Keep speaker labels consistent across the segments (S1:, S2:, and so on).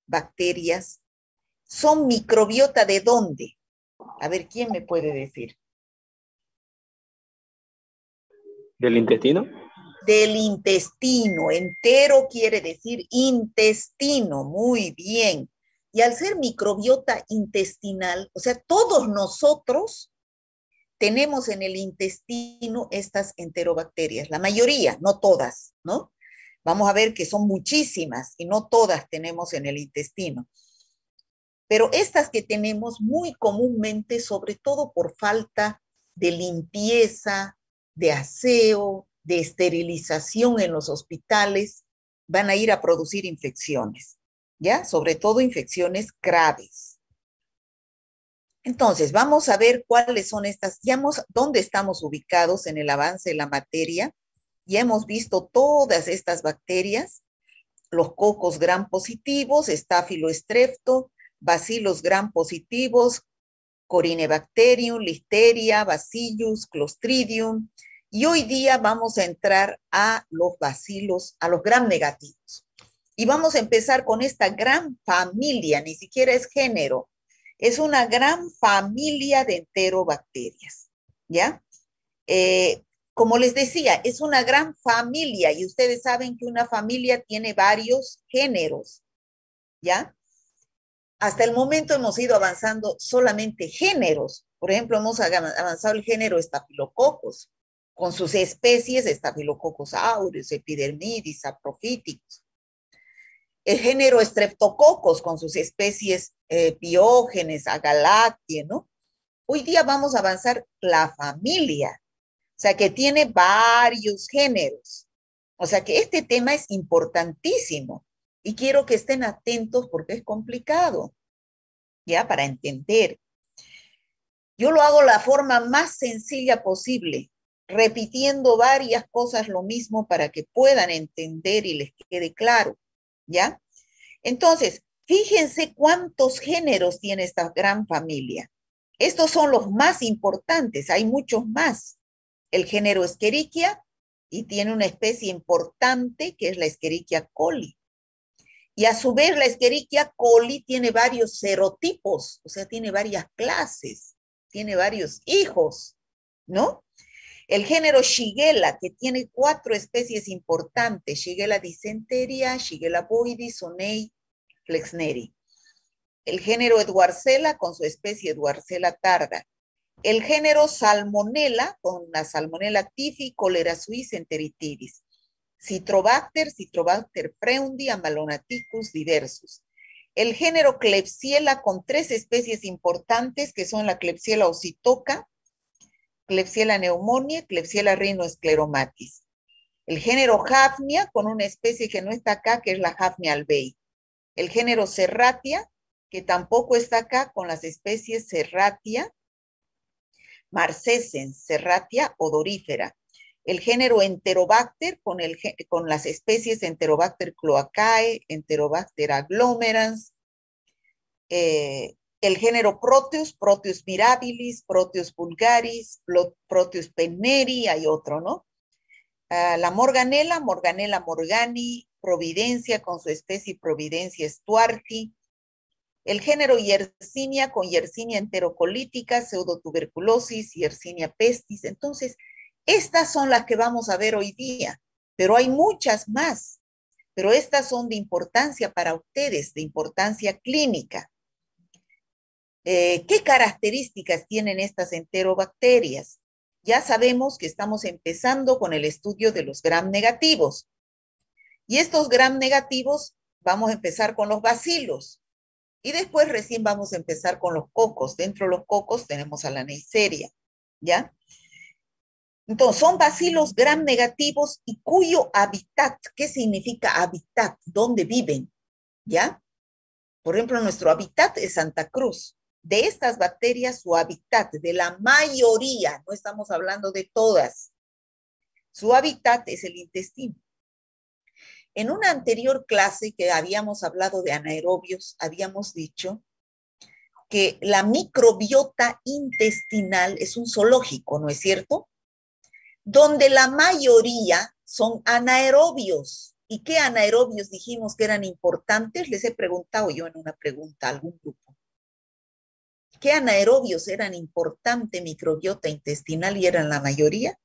S1: bacterias son microbiota ¿de dónde? A ver, ¿quién me puede decir?
S2: ¿Del intestino?
S1: Del intestino. Entero quiere decir intestino. Muy bien. Y al ser microbiota intestinal, o sea, todos nosotros tenemos en el intestino estas enterobacterias, la mayoría, no todas, ¿no? Vamos a ver que son muchísimas y no todas tenemos en el intestino. Pero estas que tenemos muy comúnmente, sobre todo por falta de limpieza, de aseo, de esterilización en los hospitales, van a ir a producir infecciones, ¿ya? Sobre todo infecciones graves. Entonces, vamos a ver cuáles son estas, dónde estamos ubicados en el avance de la materia. Ya hemos visto todas estas bacterias, los cocos gram positivos, Staphylo strepto, bacilos gram positivos, Corynebacterium, Listeria, Bacillus, Clostridium, y hoy día vamos a entrar a los bacilos, a los gram negativos. Y vamos a empezar con esta gran familia, ni siquiera es género, es una gran familia de enterobacterias, ¿ya? Como les decía, es una gran familia y ustedes saben que una familia tiene varios géneros, ¿ya? Hasta el momento hemos ido avanzando solamente géneros. Por ejemplo, hemos avanzado el género Staphylococcus, con sus especies Staphylococcus aureus, Epidermidis, Saprophyticus. El género Streptococcus, con sus especies Piógenes, Agalactiae, ¿no? Hoy día vamos a avanzar la familia, o sea, que tiene varios géneros. O sea, que este tema es importantísimo y quiero que estén atentos porque es complicado, ¿ya? Para entender. Yo lo hago la forma más sencilla posible, repitiendo varias cosas lo mismo para que puedan entender y les quede claro, ¿ya? Entonces, fíjense cuántos géneros tiene esta gran familia. Estos son los más importantes, hay muchos más. El género Escherichia, y tiene una especie importante que es la Escherichia coli. Y a su vez la Escherichia coli tiene varios serotipos, o sea, tiene varias clases, tiene varios hijos, ¿no? El género Shigella, que tiene 4 especies importantes, Shigella dysenteria, Shigella bovis, Sonei, flexneri. El género Edwardsella con su especie Edwardsella tarda. El género Salmonella con la Salmonella typhi, Cholera suis, enteritidis. Citrobacter, Citrobacter freundi, Amalonaticus diversus. El género Klebsiella con 3 especies importantes que son la Klebsiella ossitoca, Klebsiella pneumoniae, Klebsiella rhinoschleromatis. El género Hafnia con una especie que no está acá, que es la Hafnia albei. El género Serratia, que tampoco está acá, con las especies Serratia, Marcescens, Serratia odorífera. El género Enterobacter con las especies Enterobacter cloacae, Enterobacter agglomerans. El género Proteus, Proteus mirabilis, Proteus vulgaris, Proteus penneri, hay otro, ¿no? La Morganella, Morganella morgani, Providencia con su especie Providencia stuarti. El género Yersinia con Yersinia enterocolítica, pseudotuberculosis, Yersinia pestis. Entonces, estas son las que vamos a ver hoy día, pero hay muchas más, pero estas son de importancia para ustedes, de importancia clínica. ¿Qué características tienen estas enterobacterias? Ya sabemos que estamos empezando con el estudio de los gram negativos. Y estos gram negativos, vamos a empezar con los bacilos. Y después recién vamos a empezar con los cocos. Dentro de los cocos tenemos a la Neisseria, ¿ya? Entonces, son bacilos gram negativos y cuyo hábitat, ¿qué significa hábitat? ¿Dónde viven? ¿Ya? Por ejemplo, nuestro hábitat es Santa Cruz. De estas bacterias, su hábitat, de la mayoría, no estamos hablando de todas, su hábitat es el intestino. En una anterior clase que habíamos hablado de anaerobios, habíamos dicho que la microbiota intestinal es un zoológico, ¿no es cierto? Donde la mayoría son anaerobios ¿Y qué anaerobios dijimos que eran importantes? Les he preguntado yo en una pregunta a algún grupo. ¿Qué anaerobios eran importante microbiota intestinal y eran la mayoría?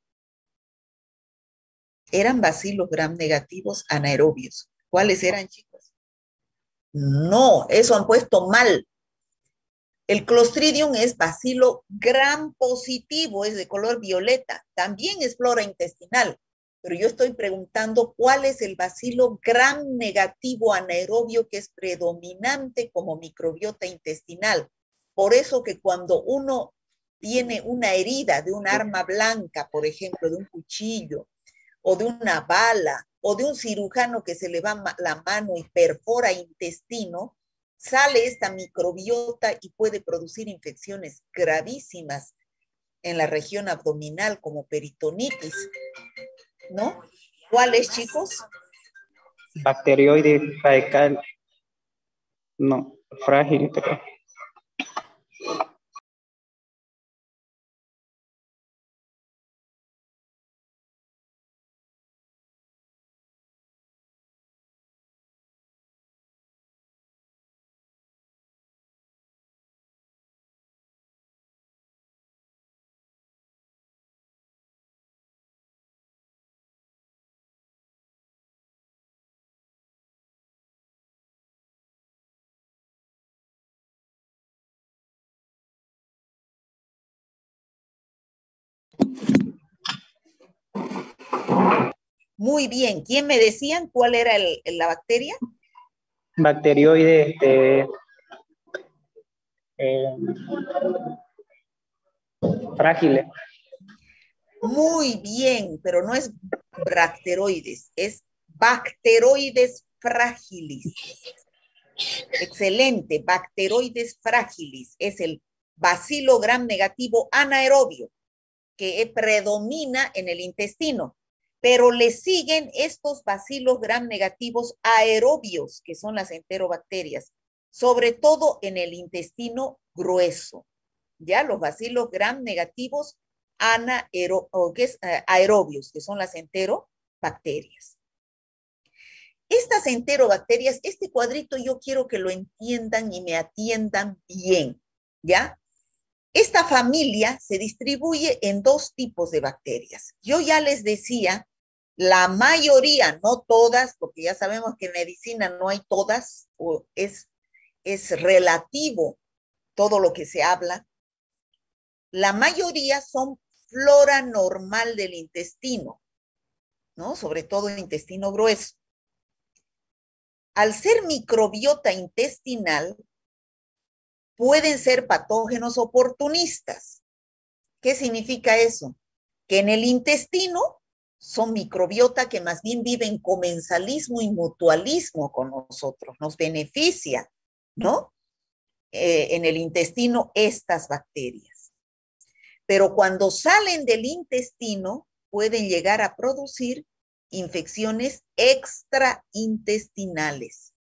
S1: Eran bacilos gram negativos anaerobios. ¿Cuáles eran, chicos? No, eso han puesto mal. El Clostridium es bacilo gram positivo, es de color violeta. También es flora intestinal. Pero yo estoy preguntando cuál es el bacilo gram negativo anaerobio que es predominante como microbiota intestinal. Por eso que cuando uno tiene una herida de un arma blanca, por ejemplo, de un cuchillo, o de una bala, o de un cirujano que se le va la mano y perfora intestino, sale esta microbiota y puede producir infecciones gravísimas en la región abdominal como peritonitis, ¿no? ¿Cuáles, chicos?
S3: Bacteroide fecal, no, frágil, creo.
S1: Muy bien. ¿Quién me decían cuál era la bacteria?
S3: Bacteroide, eh, frágiles.
S1: Muy bien, pero no es bracteroides, es bacteroides frágilis. Excelente, bacteroides frágilis es el bacilo gram negativo anaerobio que predomina en el intestino, pero le siguen estos bacilos gram negativos aerobios, que son las enterobacterias, sobre todo en el intestino grueso. Ya los bacilos gram negativos aerobios, que son las enterobacterias. Estas enterobacterias, este cuadrito yo quiero que lo entiendan y me atiendan bien, ¿ya? Esta familia se distribuye en dos tipos de bacterias. Yo ya les decía, la mayoría, no todas, porque ya sabemos que en medicina no hay todas, o es relativo todo lo que se habla. La mayoría son flora normal del intestino, ¿no? Sobre todo el intestino grueso. Al ser microbiota intestinal, pueden ser patógenos oportunistas. ¿Qué significa eso? Que en el intestino son microbiota que más bien viven comensalismo y mutualismo con nosotros, nos beneficia, ¿no? En el intestino estas bacterias. Pero cuando salen del intestino, pueden llegar a producir infecciones extraintestinales.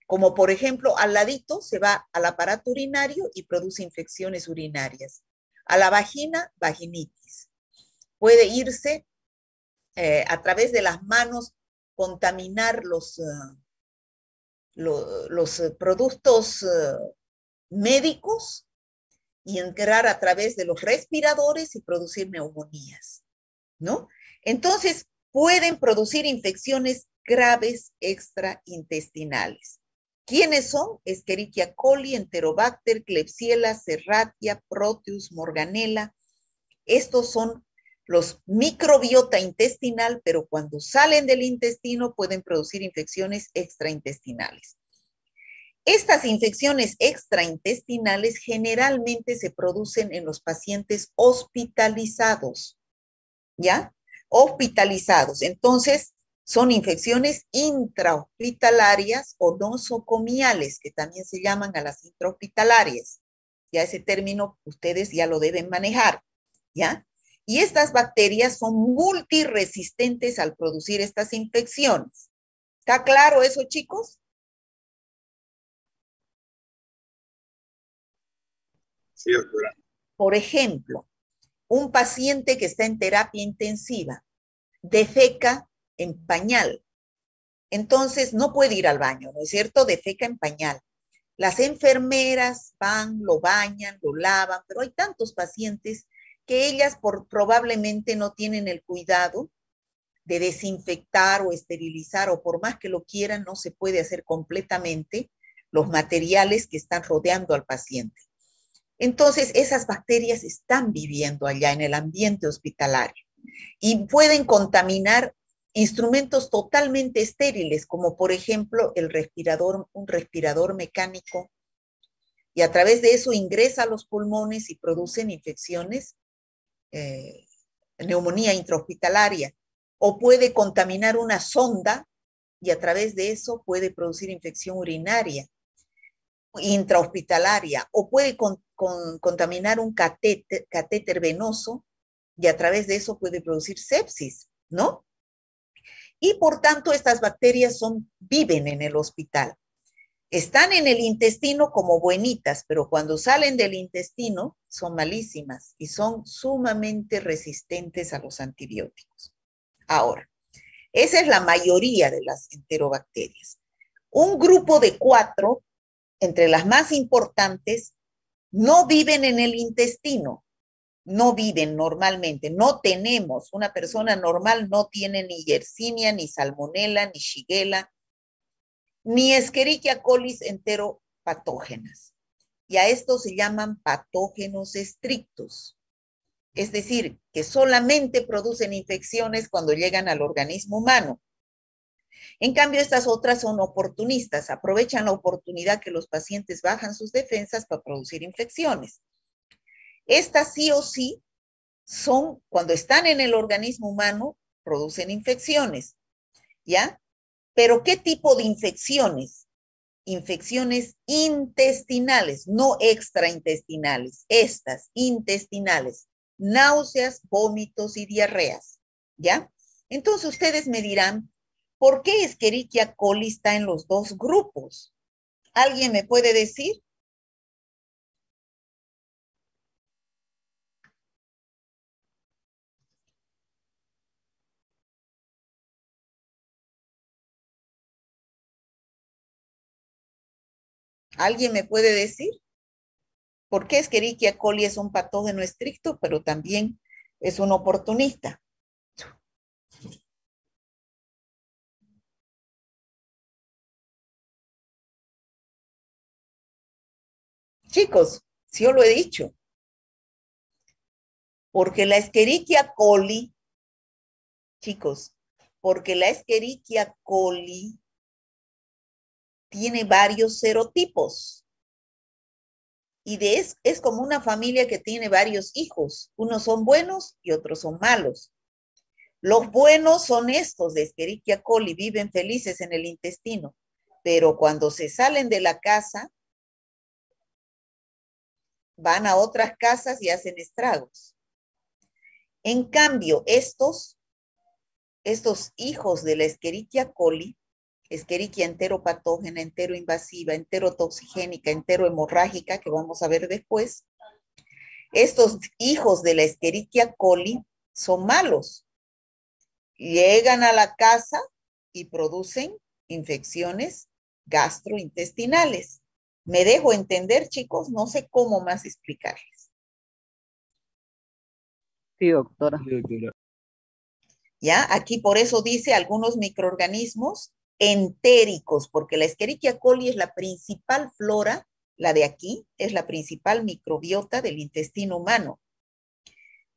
S1: Como por ejemplo, al ladito se va al aparato urinario y produce infecciones urinarias. A la vagina, vaginitis. Puede irse a través de las manos, contaminar los productos médicos y entrar a través de los respiradores y producir neumonías, ¿no? Entonces, pueden producir infecciones graves extraintestinales. ¿Quiénes son? Escherichia coli, Enterobacter, Klebsiella, Serratia, Proteus, Morganella. Estos son los microbiota intestinal, pero cuando salen del intestino pueden producir infecciones extraintestinales. Estas infecciones extraintestinales generalmente se producen en los pacientes hospitalizados, ¿ya? Hospitalizados. Entonces, son infecciones intrahospitalarias o nosocomiales, que también se llaman a las intrahospitalarias. Ya ese término ustedes ya lo deben manejar, ¿ya? Y estas bacterias son multiresistentes al producir estas infecciones. ¿Está claro eso, chicos?
S2: Sí, doctora.
S1: Por ejemplo, un paciente que está en terapia intensiva defeca en pañal. Entonces no puede ir al baño, ¿no es cierto? Defeca en pañal. Las enfermeras van, lo bañan, lo lavan, pero hay tantos pacientes que ellas probablemente no tienen el cuidado de desinfectar o esterilizar, o por más que lo quieran, no se puede hacer completamente los materiales que están rodeando al paciente. Entonces, esas bacterias están viviendo allá en el ambiente hospitalario y pueden contaminar instrumentos totalmente estériles, como por ejemplo el respirador, un respirador mecánico, y a través de eso ingresa a los pulmones y producen infecciones, neumonía intrahospitalaria, o puede contaminar una sonda y a través de eso puede producir infección urinaria intrahospitalaria, o puede contaminar un catéter venoso y a través de eso puede producir sepsis, ¿no? Y por tanto estas bacterias viven en el hospital. Están en el intestino como buenitas, pero cuando salen del intestino son malísimas y son sumamente resistentes a los antibióticos. Ahora, esa es la mayoría de las enterobacterias. Un grupo de 4, entre las más importantes, no viven en el intestino, no viven normalmente, no tenemos, una persona normal no tiene ni Yersinia, ni Salmonella, ni Shigella, ni Escherichia coli enteropatógenas. Y a estos se llaman patógenos estrictos. Es decir, que solamente producen infecciones cuando llegan al organismo humano. En cambio, estas otras son oportunistas, aprovechan la oportunidad que los pacientes bajan sus defensas para producir infecciones. Estas sí o sí son, cuando están en el organismo humano, producen infecciones, ¿ya? Pero ¿qué tipo de infecciones? Infecciones intestinales, no extraintestinales, estas intestinales, náuseas, vómitos y diarreas, ¿ya? Entonces ustedes me dirán, ¿por qué Escherichia coli está en los dos grupos? ¿Alguien me puede decir? ¿Alguien me puede decir? ¿Por qué Escherichia coli es un patógeno estricto, pero también es un oportunista? Chicos, si yo lo he dicho, porque la Escherichia coli, chicos, porque la Escherichia coli tiene varios serotipos y es como una familia que tiene varios hijos. Unos son buenos y otros son malos. Los buenos son estos de Escherichia coli, viven felices en el intestino, pero cuando se salen de la casa, van a otras casas y hacen estragos. En cambio, estos hijos de la Escherichia coli, Escherichia enteropatógena, enteroinvasiva, enterotoxigénica, enterohemorrágica, que vamos a ver después, estos hijos de la Escherichia coli son malos. Llegan a la casa y producen infecciones gastrointestinales. ¿Me dejo entender, chicos? No sé cómo más explicarles.
S4: Sí, doctora.
S1: ¿Ya? Aquí por eso dice algunos microorganismos entéricos, porque la Escherichia coli es la principal flora, la de aquí, es la principal microbiota del intestino humano.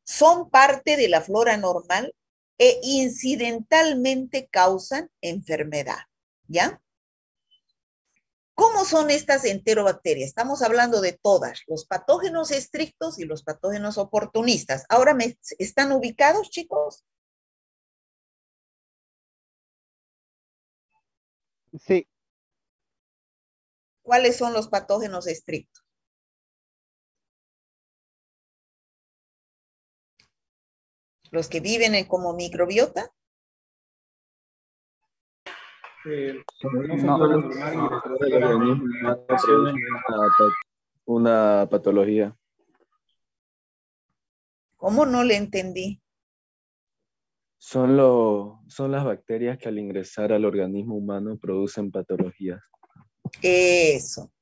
S1: Son parte de la flora normal e incidentalmente causan enfermedad, ¿ya? ¿Cómo son estas enterobacterias? Estamos hablando de todas, los patógenos estrictos y los patógenos oportunistas. ¿Ahora están ubicados, chicos?
S4: Sí.
S1: ¿Cuáles son los patógenos estrictos? Los que viven como microbiota.
S2: Una patología.
S1: ¿Cómo no le entendí?
S5: Son las bacterias que al ingresar al organismo humano producen patologías.
S1: Eso.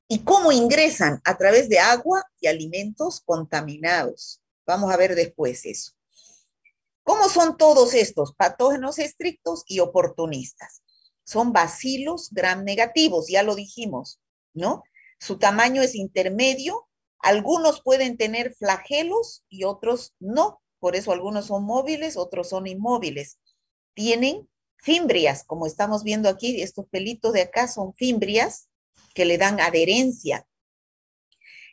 S1: ¿Y cómo ingresan? A través de agua y alimentos contaminados. Vamos a ver después eso. ¿Cómo son todos estos? Patógenos estrictos y oportunistas. Son bacilos gram negativos, ya lo dijimos, ¿no? Su tamaño es intermedio. Algunos pueden tener flagelos y otros no. Por eso algunos son móviles, otros son inmóviles. Tienen fimbrias, como estamos viendo aquí, estos pelitos de acá son fimbrias que le dan adherencia.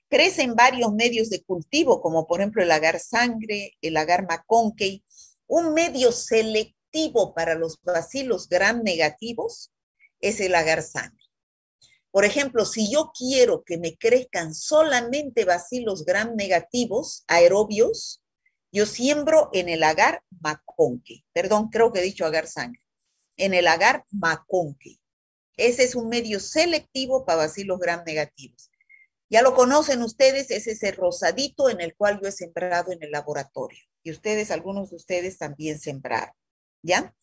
S1: Crece en varios medios de cultivo, como por ejemplo el agar sangre, el agar McConkey. Un medio selectivo para los bacilos gram negativos es el agar sangre. Por ejemplo, si yo quiero que me crezcan solamente bacilos gram negativos, aerobios, yo siembro en el agar McConkey. Perdón, creo que he dicho agar sangre. En el agar McConkey. Ese es un medio selectivo para bacilos gram negativos. Ya lo conocen ustedes, es ese rosadito en el cual yo he sembrado en el laboratorio. Y ustedes, algunos de ustedes también sembraron. ¿Ya?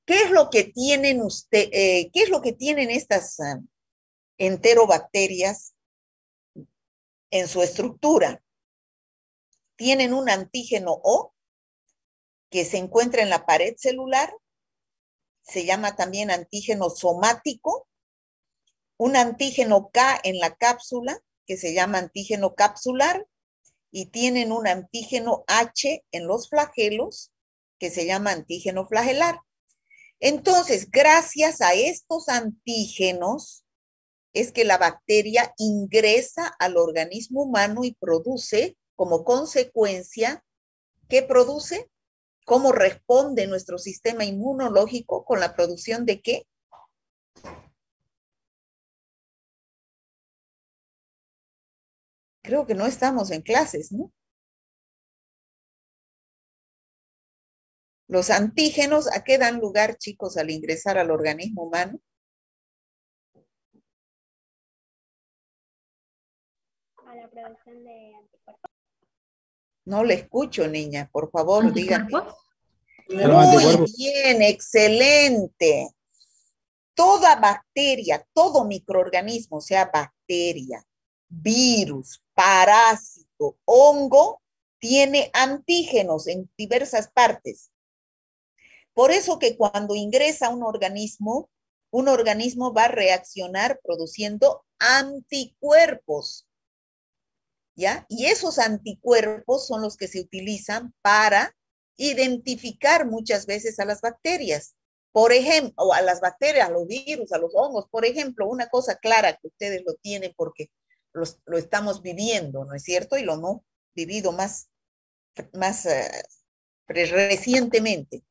S1: ¿Qué es lo que tienen qué es lo que tienen estas enterobacterias en su estructura? Tienen un antígeno O que se encuentra en la pared celular, se llama también antígeno somático, un antígeno K en la cápsula, que se llama antígeno capsular, y tienen un antígeno H en los flagelos, que se llama antígeno flagelar. Entonces, gracias a estos antígenos, es que la bacteria ingresa al organismo humano y produce, como consecuencia, ¿qué produce? ¿Cómo responde nuestro sistema inmunológico con la producción de qué? Creo que no estamos en clases, ¿no? Los antígenos, ¿a qué dan lugar, chicos, al ingresar al organismo humano?
S6: A la producción de anticuerpos.
S1: No le escucho, niña, por favor, dígame.
S7: ¿Anticuerpos?
S1: Muy bien, excelente. Toda bacteria, todo microorganismo, sea bacteria, virus, parásito, hongo, tiene antígenos en diversas partes. Por eso que cuando ingresa un organismo va a reaccionar produciendo anticuerpos, ¿ya? Y esos anticuerpos son los que se utilizan para identificar muchas veces a las bacterias. Por ejemplo, o a las bacterias, a los virus, a los hongos. Por ejemplo, una cosa clara que ustedes lo tienen porque lo estamos viviendo, ¿no es cierto? Y lo hemos vivido más recientemente.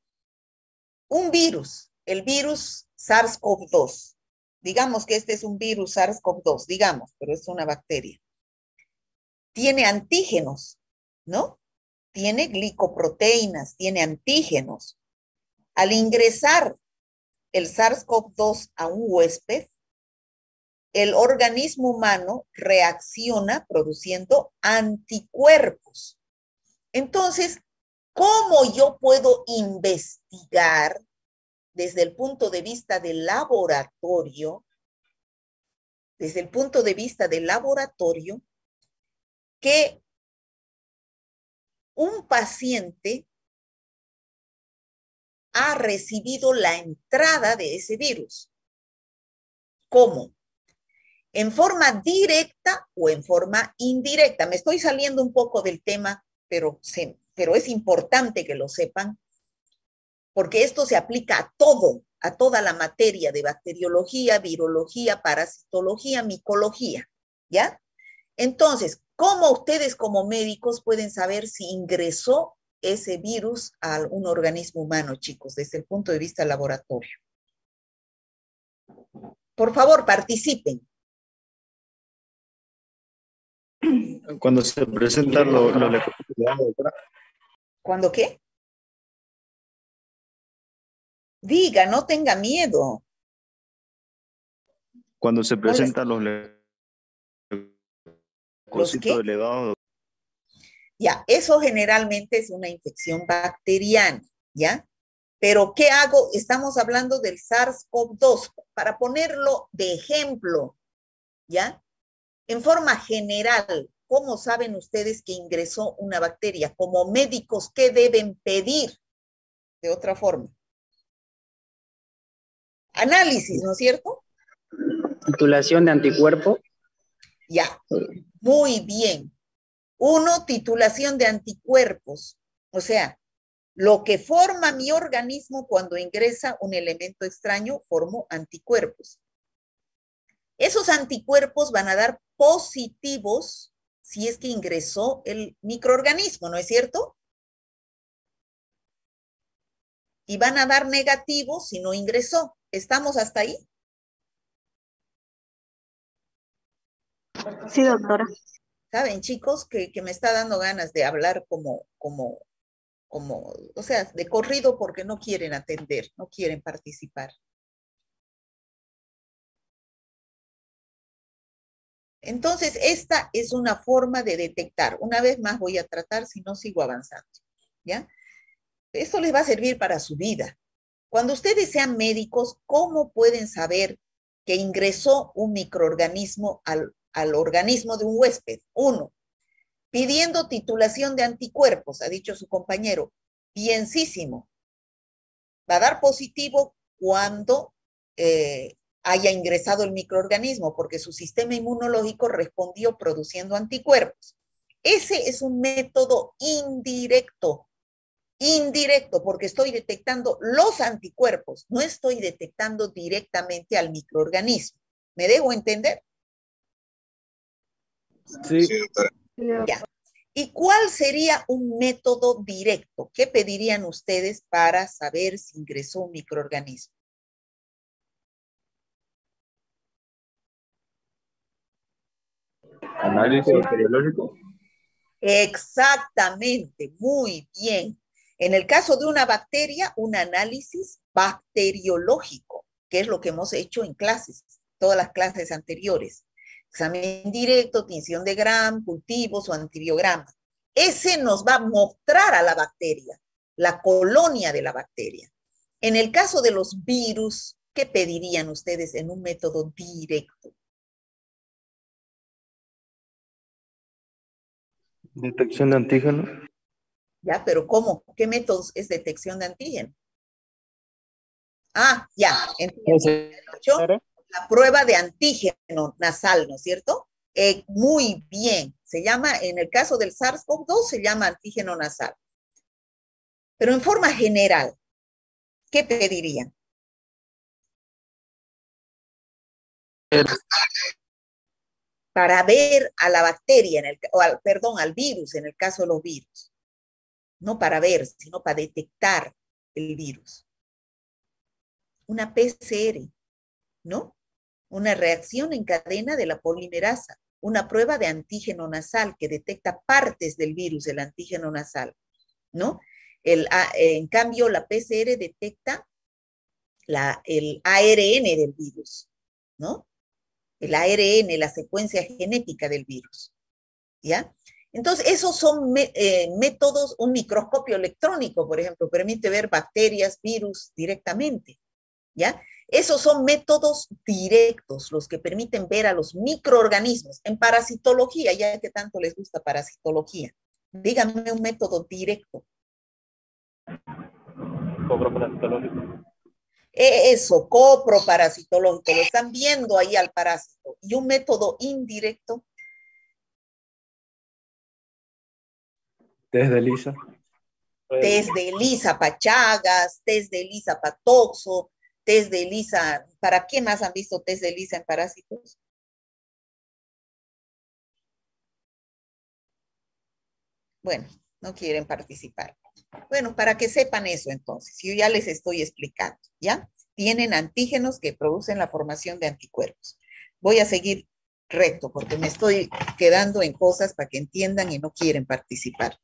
S1: Un virus, el virus SARS-CoV-2. Digamos que este es un virus SARS-CoV-2, digamos, pero es una bacteria. Tiene antígenos, ¿no? Tiene glicoproteínas, tiene antígenos. Al ingresar el SARS-CoV-2 a un huésped, el organismo humano reacciona produciendo anticuerpos. Entonces, ¿cómo yo puedo investigar desde el punto de vista del laboratorio, que un paciente ha recibido la entrada de ese virus? ¿Cómo? ¿En forma directa o en forma indirecta? Me estoy saliendo un poco del tema, pero es importante que lo sepan, porque esto se aplica a todo, a toda la materia de bacteriología, virología, parasitología, micología, ¿ya? Entonces, ¿cómo ustedes como médicos pueden saber si ingresó ese virus a un organismo humano, chicos, desde el punto de vista laboratorio? Por favor, participen.
S2: Cuando se presentan los
S1: ¿Cuándo qué? Diga, no tenga miedo.
S2: cuando se presentan los
S1: ¿Los qué?
S2: elevados.
S1: Ya, eso generalmente es una infección bacteriana, ¿ya? Pero ¿qué hago? Estamos hablando del SARS-CoV-2, para ponerlo de ejemplo, ¿ya? En forma general, ¿cómo saben ustedes que ingresó una bacteria? Como médicos, ¿qué deben pedir? De otra forma. Análisis, ¿no es cierto?
S3: Titulación de anticuerpo.
S1: Ya, muy bien. Uno, titulación de anticuerpos. O sea, lo que forma mi organismo cuando ingresa un elemento extraño, formo anticuerpos. Esos anticuerpos van a dar positivos si es que ingresó el microorganismo, ¿no es cierto? Y van a dar negativos si no ingresó. ¿Estamos hasta ahí?
S7: Sí, doctora.
S1: ¿Saben, chicos? Que me está dando ganas de hablar o sea, de corrido porque no quieren atender, no quieren participar. Entonces, esta es una forma de detectar. Una vez más voy a tratar, si no sigo avanzando, ¿ya? Esto les va a servir para su vida. Cuando ustedes sean médicos, ¿cómo pueden saber que ingresó un microorganismo al organismo de un huésped? Uno, pidiendo titulación de anticuerpos, ha dicho su compañero. Bienísimo. Va a dar positivo cuando haya ingresado el microorganismo, porque su sistema inmunológico respondió produciendo anticuerpos. Ese es un método indirecto. Indirecto, porque estoy detectando los anticuerpos, no estoy detectando directamente al microorganismo. ¿Me dejo entender?
S5: Sí.
S1: Ya. ¿Y cuál sería un método directo? ¿Qué pedirían ustedes para saber si ingresó un microorganismo?
S2: Análisis bacteriológico.
S1: Exactamente, muy bien. En el caso de una bacteria, un análisis bacteriológico, que es lo que hemos hecho en clases, todas las clases anteriores. Examen directo, tinción de Gram, cultivos o antibiograma. Ese nos va a mostrar a la bacteria, la colonia de la bacteria. En el caso de los virus, ¿qué pedirían ustedes en un método directo?
S2: Detección de antígeno.
S1: ¿Ya? Pero ¿cómo? ¿Qué métodos es detección de antígeno? Ah, ya, entiendo. La prueba de antígeno nasal, ¿no es cierto? Muy bien. Se llama, en el caso del SARS-CoV-2, se llama antígeno nasal. Pero en forma general, ¿qué pedirían? Para ver a la bacteria, perdón, al virus, en el caso de los virus. No para ver, sino para detectar el virus. Una PCR, ¿no? Una reacción en cadena de la polimerasa, una prueba de antígeno nasal que detecta partes del virus, el antígeno nasal, ¿no? En cambio, la PCR detecta el ARN del virus, ¿no? El ARN, la secuencia genética del virus, ¿ya? Entonces, esos son métodos, un microscopio electrónico, por ejemplo, permite ver bacterias, virus directamente, ¿ya? Esos son métodos directos, los que permiten ver a los microorganismos. En parasitología, ya que tanto les gusta parasitología, díganme un método directo.
S2: Coproparasitológico.
S1: Eso, coproparasitológico, lo están viendo ahí al parásito. Y un método indirecto.
S5: Test de ELISA.
S1: Test de ELISA para Chagas, test de ELISA para Toxo, test de ELISA, ¿para qué más han visto test de ELISA en parásitos? Bueno, no quieren participar. Bueno, para que sepan eso entonces, yo ya les estoy explicando, ¿ya? Tienen antígenos que producen la formación de anticuerpos. Voy a seguir recto porque me estoy quedando en cosas para que entiendan y no quieren participar.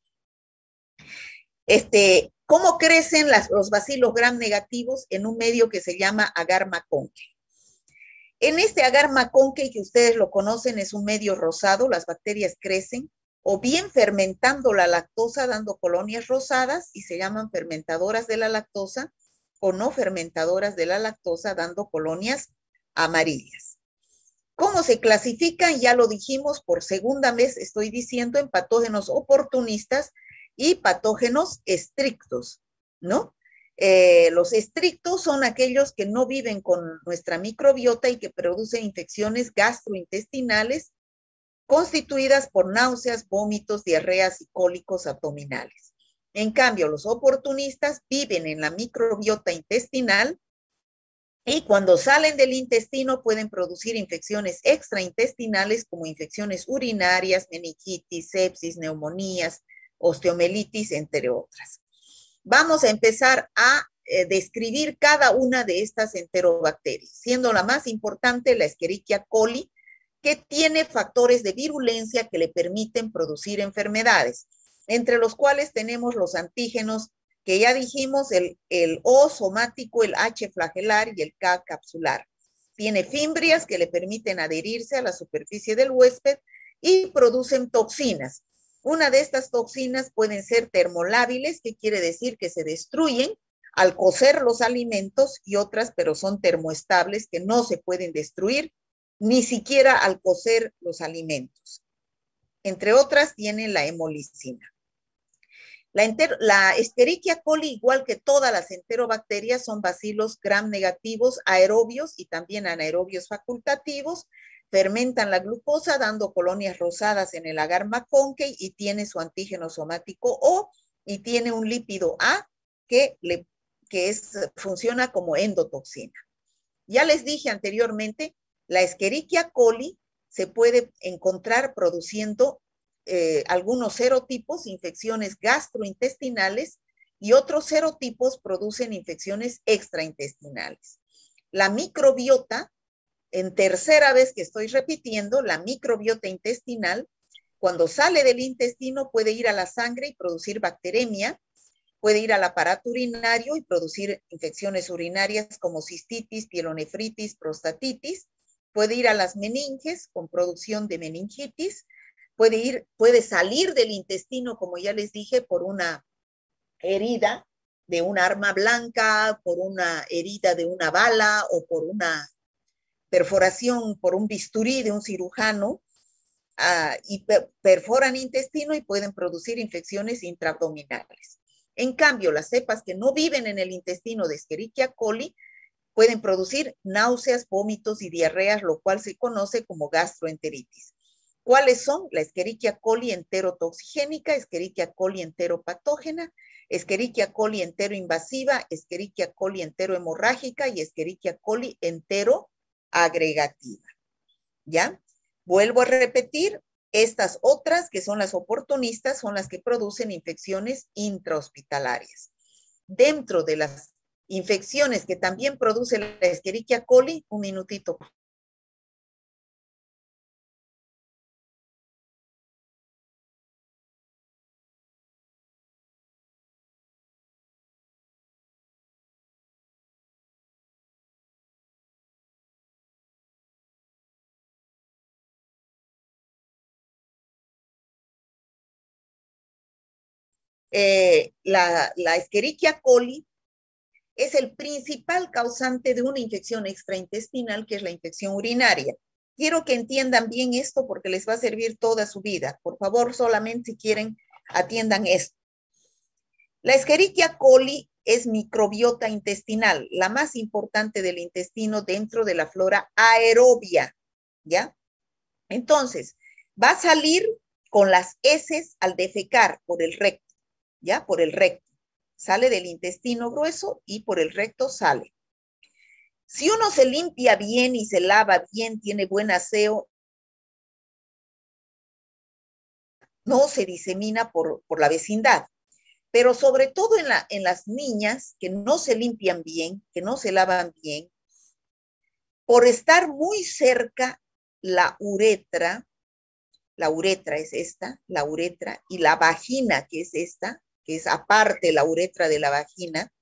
S1: ¿Cómo crecen los bacilos gram negativos en un medio que se llama agar Maconkey? En este agar Maconkey, que ustedes lo conocen, es un medio rosado, las bacterias crecen o bien fermentando la lactosa dando colonias rosadas y se llaman fermentadoras de la lactosa, o no fermentadoras de la lactosa dando colonias amarillas. ¿Cómo se clasifican? Ya lo dijimos, por segunda vez estoy diciendo, en patógenos oportunistas y patógenos estrictos, ¿no? Los estrictos son aquellos que no viven con nuestra microbiota y que producen infecciones gastrointestinales constituidas por náuseas, vómitos, diarreas y cólicos abdominales. En cambio, los oportunistas viven en la microbiota intestinal y cuando salen del intestino pueden producir infecciones extraintestinales como infecciones urinarias, meningitis, sepsis, neumonías, osteomelitis, entre otras. Vamos a empezar a describir cada una de estas enterobacterias, siendo la más importante la Escherichia coli, que tiene factores de virulencia que le permiten producir enfermedades, entre los cuales tenemos los antígenos que ya dijimos, el O somático, el H flagelar y el K capsular. Tiene fimbrias que le permiten adherirse a la superficie del huésped y producen toxinas. Una de estas toxinas pueden ser termolábiles, que quiere decir que se destruyen al cocer los alimentos, y otras, pero son termoestables, que no se pueden destruir ni siquiera al cocer los alimentos. Entre otras, tienen la hemolicina. La Escherichia coli, igual que todas las enterobacterias, son bacilos gram negativos aerobios y también anaerobios facultativos. Fermentan la glucosa dando colonias rosadas en el agar McConkey y tiene su antígeno somático O y tiene un lípido A que funciona como endotoxina. Ya les dije anteriormente, la Escherichia coli se puede encontrar produciendo algunos serotipos, infecciones gastrointestinales, y otros serotipos producen infecciones extraintestinales. La microbiota, en tercera vez que estoy repitiendo, la microbiota intestinal, cuando sale del intestino puede ir a la sangre y producir bacteremia, puede ir al aparato urinario y producir infecciones urinarias como cistitis, pielonefritis, prostatitis, puede ir a las meninges con producción de meningitis, puede salir del intestino, como ya les dije, por una herida de un arma blanca, por una herida de una bala o por una perforación por un bisturí de un cirujano, y perforan intestino y pueden producir infecciones intraabdominales. En cambio, las cepas que no viven en el intestino de Escherichia coli pueden producir náuseas, vómitos y diarreas, lo cual se conoce como gastroenteritis. ¿Cuáles son? La Escherichia coli enterotoxigénica, Escherichia coli enteropatógena, Escherichia coli enteroinvasiva, Escherichia coli enterohemorrágica y Escherichia coli enteroagregativa. ¿Ya? Vuelvo a repetir, estas otras, que son las oportunistas, son las que producen infecciones intrahospitalarias. Dentro de las infecciones que también produce la Escherichia coli, un minutito. La Escherichia coli es el principal causante de una infección extraintestinal, que es la infección urinaria. Quiero que entiendan bien esto porque les va a servir toda su vida. Por favor, solamente si quieren, atiendan esto. La Escherichia coli es microbiota intestinal, la más importante del intestino dentro de la flora aerobia, ¿ya? Entonces, va a salir con las heces al defecar por el recto, ¿ya? Por el recto. Sale del intestino grueso y por el recto sale. Si uno se limpia bien y se lava bien, tiene buen aseo, no se disemina por la vecindad. Pero sobre todo en las niñas que no se limpian bien, que no se lavan bien, por estar muy cerca la uretra es esta, la uretra, y la vagina, que es esta, que es aparte la uretra de la vagina,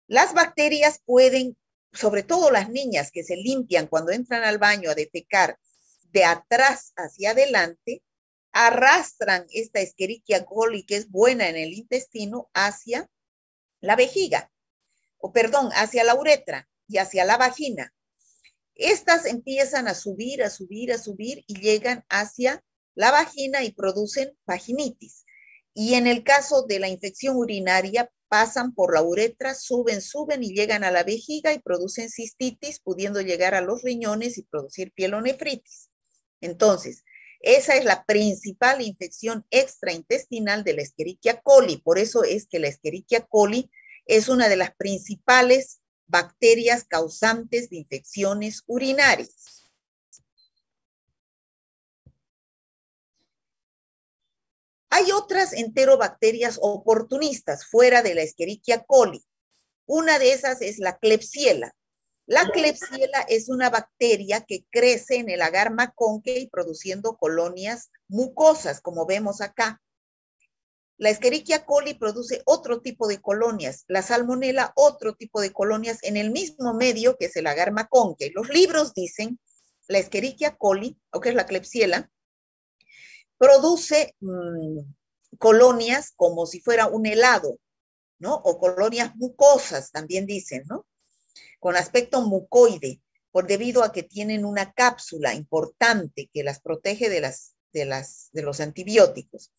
S1: las bacterias pueden, sobre todo las niñas que se limpian cuando entran al baño a defecar de atrás hacia adelante, arrastran esta Escherichia coli, que es buena en el intestino, hacia la vejiga, o perdón, hacia la uretra y hacia la vagina. Estas empiezan a subir, a subir, a subir y llegan hacia la vagina y producen vaginitis. Y en el caso de la infección urinaria, pasan por la uretra, suben, suben y llegan a la vejiga y producen cistitis, pudiendo llegar a los riñones y producir pielonefritis. Entonces, esa es la principal infección extraintestinal de la Escherichia coli. Por eso es que la Escherichia coli es una de las principales bacterias causantes de infecciones urinarias. Hay otras enterobacterias oportunistas fuera de la Escherichia coli. Una de esas es la Klebsiella. La Klebsiella es una bacteria que crece en el agar Maconque produciendo colonias mucosas, como vemos acá. La Escherichia coli produce otro tipo de colonias, la Salmonella otro tipo de colonias en el mismo medio que es el agar Maconque. Los libros dicen la Escherichia coli, o que es la Klebsiella, produce colonias como si fuera un helado, ¿no? O colonias mucosas, también dicen, ¿no? Con aspecto mucoide, debido a que tienen una cápsula importante que las protege de los antibióticos.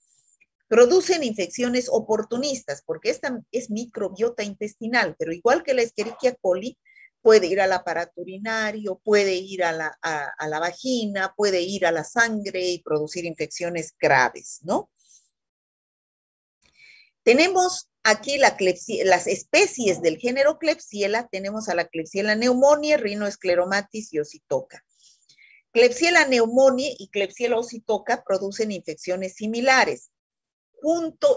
S1: Producen infecciones oportunistas, porque esta es microbiota intestinal, pero igual que la Escherichia coli, puede ir al aparato urinario, puede ir a la vagina, puede ir a la sangre y producir infecciones graves, ¿no? Tenemos aquí las especies del género Klebsiella. Tenemos a la Klebsiella pneumoniae, Rhinoschleromatis y Osytoca. Klebsiella pneumoniae y Klebsiella osytoca producen infecciones similares.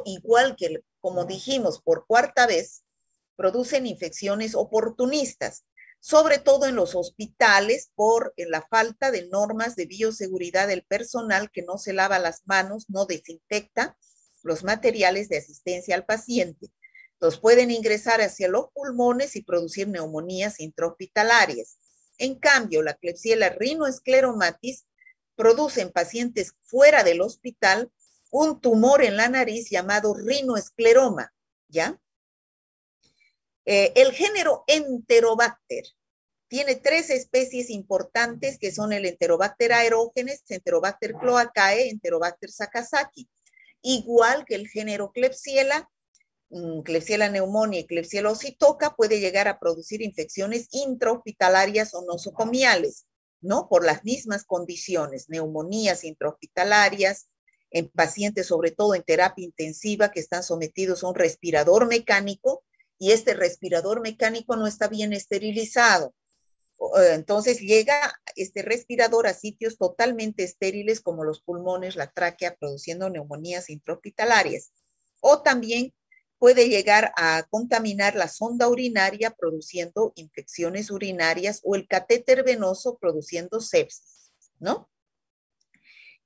S1: Igual que, como dijimos por cuarta vez, producen infecciones oportunistas, sobre todo en los hospitales por la falta de normas de bioseguridad del personal que no se lava las manos, no desinfecta los materiales de asistencia al paciente. Entonces pueden ingresar hacia los pulmones y producir neumonías intrahospitalarias. En cambio, la Klebsiella rhinoschleromatis produce en pacientes fuera del hospital un tumor en la nariz llamado rinoescleroma, ¿ya? El género Enterobacter tiene 3 especies importantes que son el Enterobacter aerógenes, Enterobacter cloacae, Enterobacter sakazaki. Igual que el género Klebsiella, Klebsiella pneumoniae y Klebsiella osytoca puede llegar a producir infecciones intrahospitalarias o nosocomiales, ¿no? Por las mismas condiciones, neumonías intrahospitalarias, en pacientes sobre todo en terapia intensiva que están sometidos a un respirador mecánico y este respirador mecánico no está bien esterilizado. Entonces llega este respirador a sitios totalmente estériles como los pulmones, la tráquea, produciendo neumonías intrahospitalarias. O también puede llegar a contaminar la sonda urinaria produciendo infecciones urinarias o el catéter venoso produciendo sepsis, ¿no?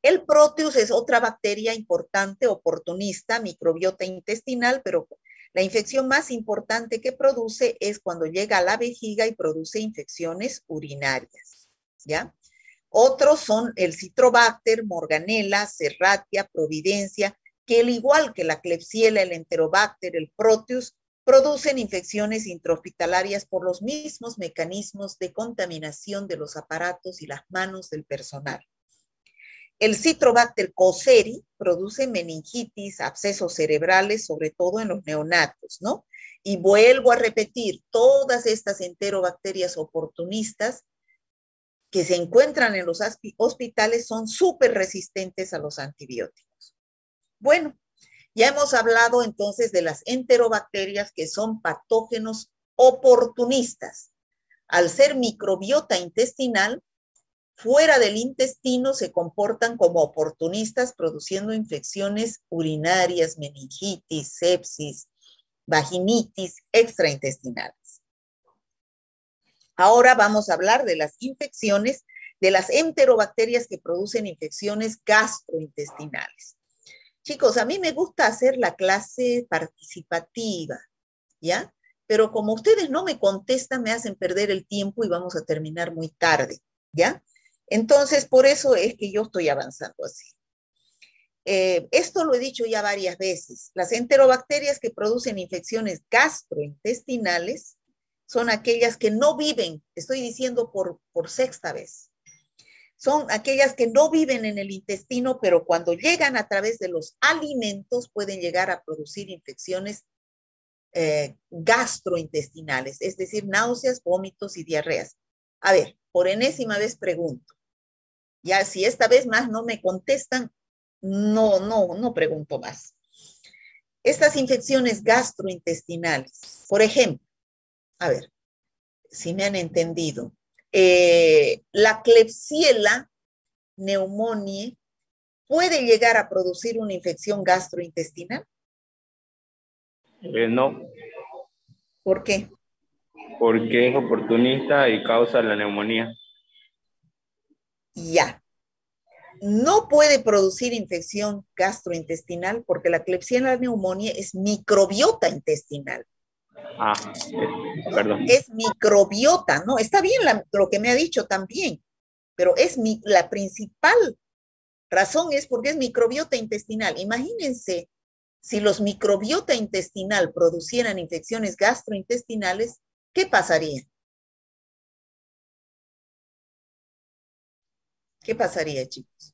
S1: El Proteus es otra bacteria importante, oportunista, microbiota intestinal, pero la infección más importante que produce es cuando llega a la vejiga y produce infecciones urinarias, ¿ya? Otros son el Citrobacter, Morganella, Serratia, Providencia, que al igual que la Klebsiella, el Enterobacter, el Proteus, producen infecciones intrahospitalarias por los mismos mecanismos de contaminación de los aparatos y las manos del personal. El Citrobacter cosseri produce meningitis, abscesos cerebrales, sobre todo en los neonatos, ¿no? Y vuelvo a repetir, todas estas enterobacterias oportunistas que se encuentran en los hospitales son súper resistentes a los antibióticos. Bueno, ya hemos hablado entonces de las enterobacterias que son patógenos oportunistas. Al ser microbiota intestinal, fuera del intestino se comportan como oportunistas produciendo infecciones urinarias, meningitis, sepsis, vaginitis extraintestinales. Ahora vamos a hablar de las infecciones, de las enterobacterias que producen infecciones gastrointestinales. Chicos, a mí me gusta hacer la clase participativa, ¿ya? Pero como ustedes no me contestan, me hacen perder el tiempo y vamos a terminar muy tarde, ¿ya? Entonces, por eso es que yo estoy avanzando así. esto lo he dicho ya varias veces, las enterobacterias que producen infecciones gastrointestinales son aquellas que no viven, estoy diciendo por sexta vez, son aquellas que no viven en el intestino, pero cuando llegan a través de los alimentos pueden llegar a producir infecciones gastrointestinales, es decir, náuseas, vómitos y diarreas. A ver, por enésima vez pregunto. Ya si esta vez más no me contestan, no pregunto más. Estas infecciones gastrointestinales, por ejemplo, a ver, si me han entendido, la Klebsiella pneumoniae puede llegar a producir una infección gastrointestinal.
S2: No,
S1: ¿Por qué?
S2: porque es oportunista y causa la neumonía.
S1: Ya. No puede producir infección gastrointestinal porque la Klebsiella pneumoniae es microbiota intestinal.
S2: Ah,
S1: ¿No?
S2: perdón.
S1: Es microbiota, ¿no? Está bien lo que me ha dicho también, pero es la principal razón es porque es microbiota intestinal. Imagínense si los microbiota intestinal producieran infecciones gastrointestinales, ¿qué pasaría? ¿Qué pasaría, chicos?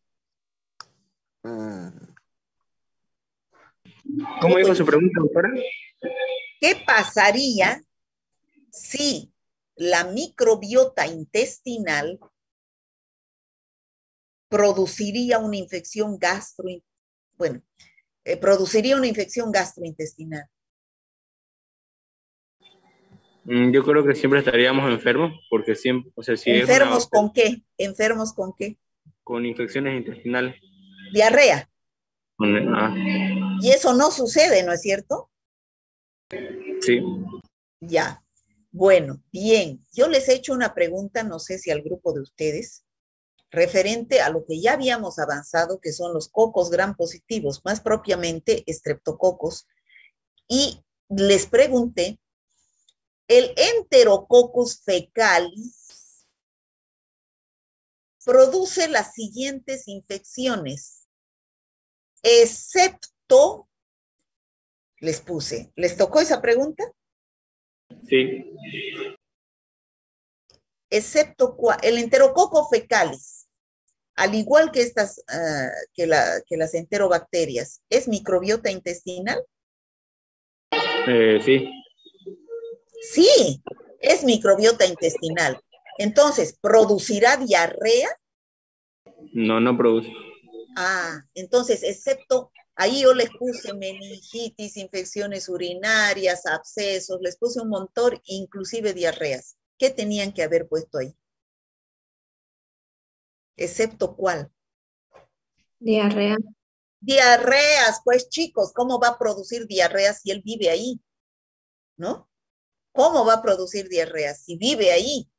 S3: ¿Cómo dijo su pregunta, doctora?
S1: ¿Qué pasaría si la microbiota intestinal produciría una infección produciría una infección gastrointestinal?
S2: Yo creo que siempre estaríamos enfermos, porque siempre, o sea, si es una
S1: ¿Enfermos con qué? ¿Enfermos con qué?
S2: con infecciones intestinales.
S1: Diarrea.
S2: Ah,
S1: Y eso no sucede, ¿no es cierto?
S2: sí.
S1: Ya. Bueno, bien. Yo les he hecho una pregunta, no sé si al grupo de ustedes, referente a lo que ya habíamos avanzado, que son los cocos gram positivos, más propiamente estreptococos, y les pregunté, el Enterococcus fecalis produce las siguientes infecciones, excepto, les puse, ¿les tocó esa pregunta?
S2: Sí.
S1: Excepto el Enterococcus fecalis, al igual que estas, que las enterobacterias, ¿es microbiota intestinal?
S2: Sí.
S1: Sí, es microbiota intestinal. Entonces, ¿producirá diarrea?
S2: No, no produce.
S1: Entonces, excepto, ahí yo les puse meningitis, infecciones urinarias, abscesos, les puse un montón, inclusive diarreas. ¿Qué tenían que haber puesto ahí? ¿Excepto cuál?
S6: Diarrea.
S1: Diarreas, pues chicos, ¿cómo va a producir diarreas si él vive ahí? ¿No? ¿Cómo va a producir diarreas si vive ahí?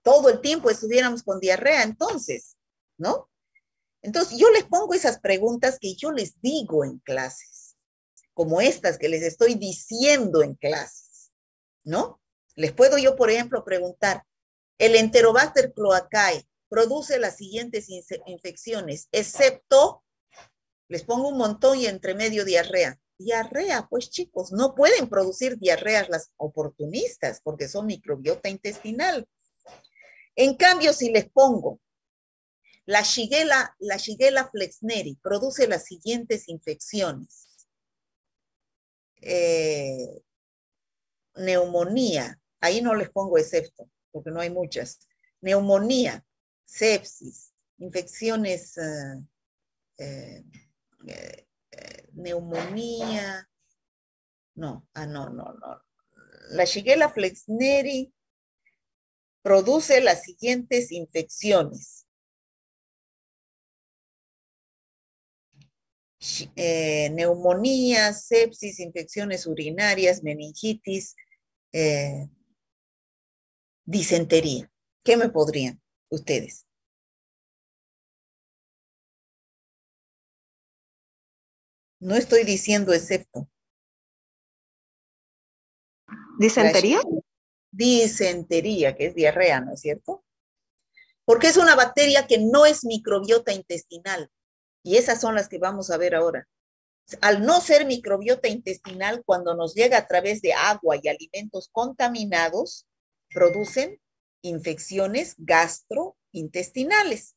S1: Todo el tiempo estuviéramos con diarrea entonces, ¿no? Entonces yo les pongo esas preguntas que yo les digo en clases, como estas que les estoy diciendo en clases, ¿no? Les puedo yo, por ejemplo, preguntar, el Enterobacter cloacae produce las siguientes infecciones, excepto, les pongo un montón y entre medio diarrea. Diarrea, pues chicos, no pueden producir diarreas las oportunistas porque son microbiota intestinal. En cambio, si les pongo la Shigella flexneri produce las siguientes infecciones. Neumonía, ahí no les pongo excepto, porque no hay muchas. Neumonía, sepsis, infecciones, neumonía, no. La Shigella flexneri produce las siguientes infecciones. Neumonía, sepsis, infecciones urinarias, meningitis, disentería. ¿Qué me podrían ustedes? No estoy diciendo excepto.
S7: ¿Disentería?
S1: Disentería, que es diarrea, ¿no es cierto? Porque es una bacteria que no es microbiota intestinal. Y esas son las que vamos a ver ahora. Al no ser microbiota intestinal, cuando nos llega a través de agua y alimentos contaminados, producen infecciones gastrointestinales.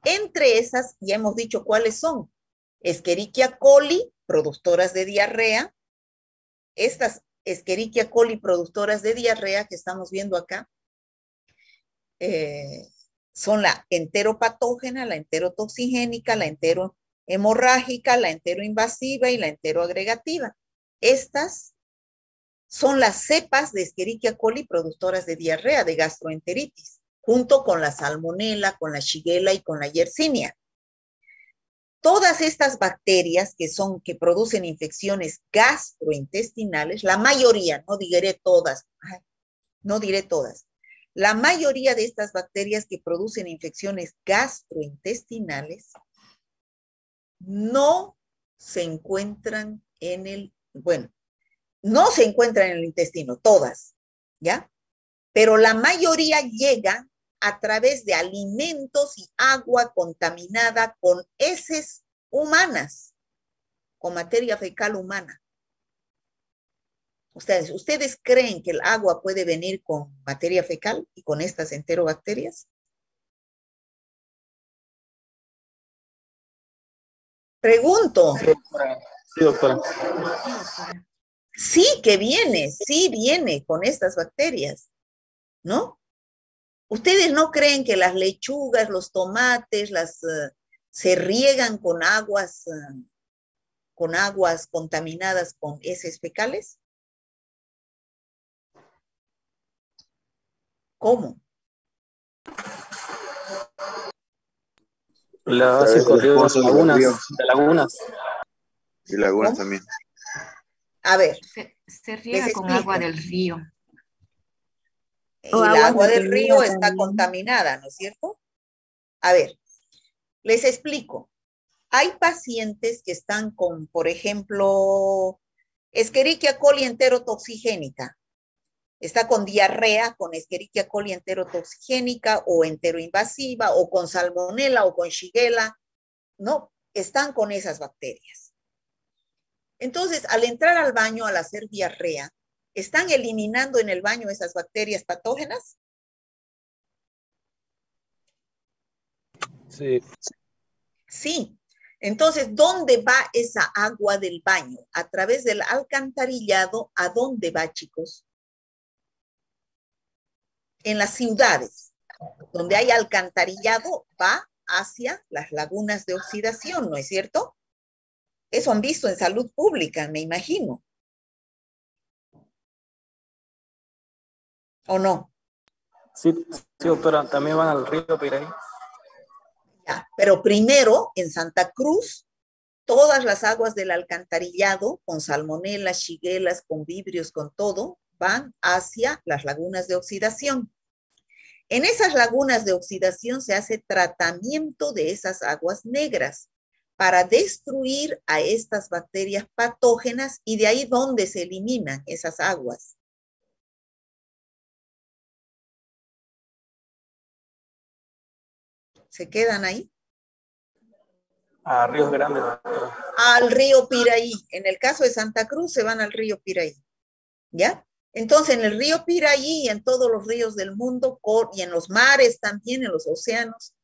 S1: Entre esas, ya hemos dicho cuáles son. Escherichia coli, productoras de diarrea. Estas Escherichia coli productoras de diarrea que estamos viendo acá, son la enteropatógena, la enterotoxigénica, la enterohemorrágica, la enteroinvasiva y la enteroagregativa. Estas son las cepas de Escherichia coli productoras de diarrea, de gastroenteritis, junto con la salmonela, con la shigella y con la yersinia. Todas estas bacterias que producen infecciones gastrointestinales, la mayoría, no diré todas, la mayoría de estas bacterias que producen infecciones gastrointestinales no se encuentran no se encuentran en el intestino, todas, ¿ya? Pero la mayoría llega a través de alimentos y agua contaminada con heces humanas, con materia fecal humana. ¿Ustedes creen que el agua puede venir con materia fecal y con estas enterobacterias? Pregunto.
S2: Sí, doctora.
S1: Sí viene con estas bacterias, ¿no? ¿Ustedes no creen que las lechugas, los tomates, se riegan con aguas contaminadas con heces fecales? ¿Cómo?
S2: La
S3: Través
S2: hace
S3: de los
S2: corrido
S3: pozos de los ríos
S2: de lagunas.
S3: y lagunas
S1: ¿Cómo?
S3: también.
S1: A ver,
S8: Se
S1: les
S8: riega con agua
S1: explico.
S8: del río.
S6: O
S1: Y el
S6: aguas
S1: agua del
S6: detenidas
S1: río está
S6: también.
S1: contaminada, ¿no es cierto? A ver, les explico. Hay pacientes que están con, por ejemplo, Escherichia coli enterotoxigénica. Está con diarrea, con Escherichia coli enterotoxigénica o enteroinvasiva o con salmonela o con shigella. No, están con esas bacterias. Entonces, al entrar al baño, al hacer diarrea, ¿están eliminando en el baño esas bacterias patógenas?
S5: Sí.
S1: Sí. Entonces, ¿dónde va esa agua del baño? A través del alcantarillado, ¿a dónde va, chicos? En las ciudades, donde hay alcantarillado, va hacia las lagunas de oxidación, ¿no es cierto? Eso han visto en salud pública, me imagino. ¿O no?
S2: Sí, sí, doctora, también van al río Piraí.
S1: Ya, pero primero, en Santa Cruz, todas las aguas del alcantarillado, con salmonelas, shiguelas, con vibrios, con todo, van hacia las lagunas de oxidación. En esas lagunas de oxidación se hace tratamiento de esas aguas negras para destruir a estas bacterias patógenas y de ahí donde se eliminan esas aguas. ¿Se quedan ahí?
S2: A Ríos Grandes, doctora.
S1: Al río Piraí. En el caso de Santa Cruz se van al río Piraí. ¿Ya? Entonces, en el río Piraí y en todos los ríos del mundo, y en los mares también, en los océanos,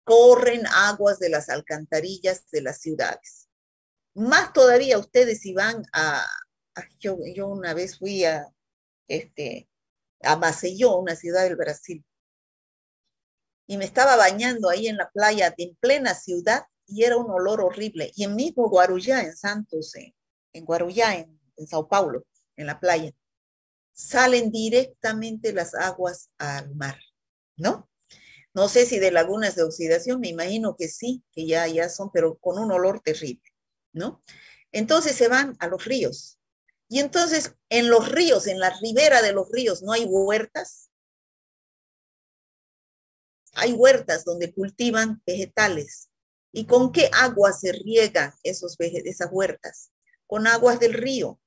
S1: corren aguas de las alcantarillas de las ciudades. Más todavía ustedes si van yo una vez fui a Maceió, una ciudad del Brasil, y me estaba bañando ahí en la playa, en plena ciudad, y era un olor horrible. Y en mismo Guarujá, en Santos, en Guarujá, en Sao Paulo, en la playa, salen directamente las aguas al mar, ¿no? No sé si de lagunas de oxidación, me imagino que sí, que ya son, pero con un olor terrible, ¿no? Entonces se van a los ríos. Y entonces en los ríos, en la ribera de los ríos, no hay huertas. Hay huertas donde cultivan vegetales. ¿Y con qué agua se riegan esas huertas? Con aguas del río.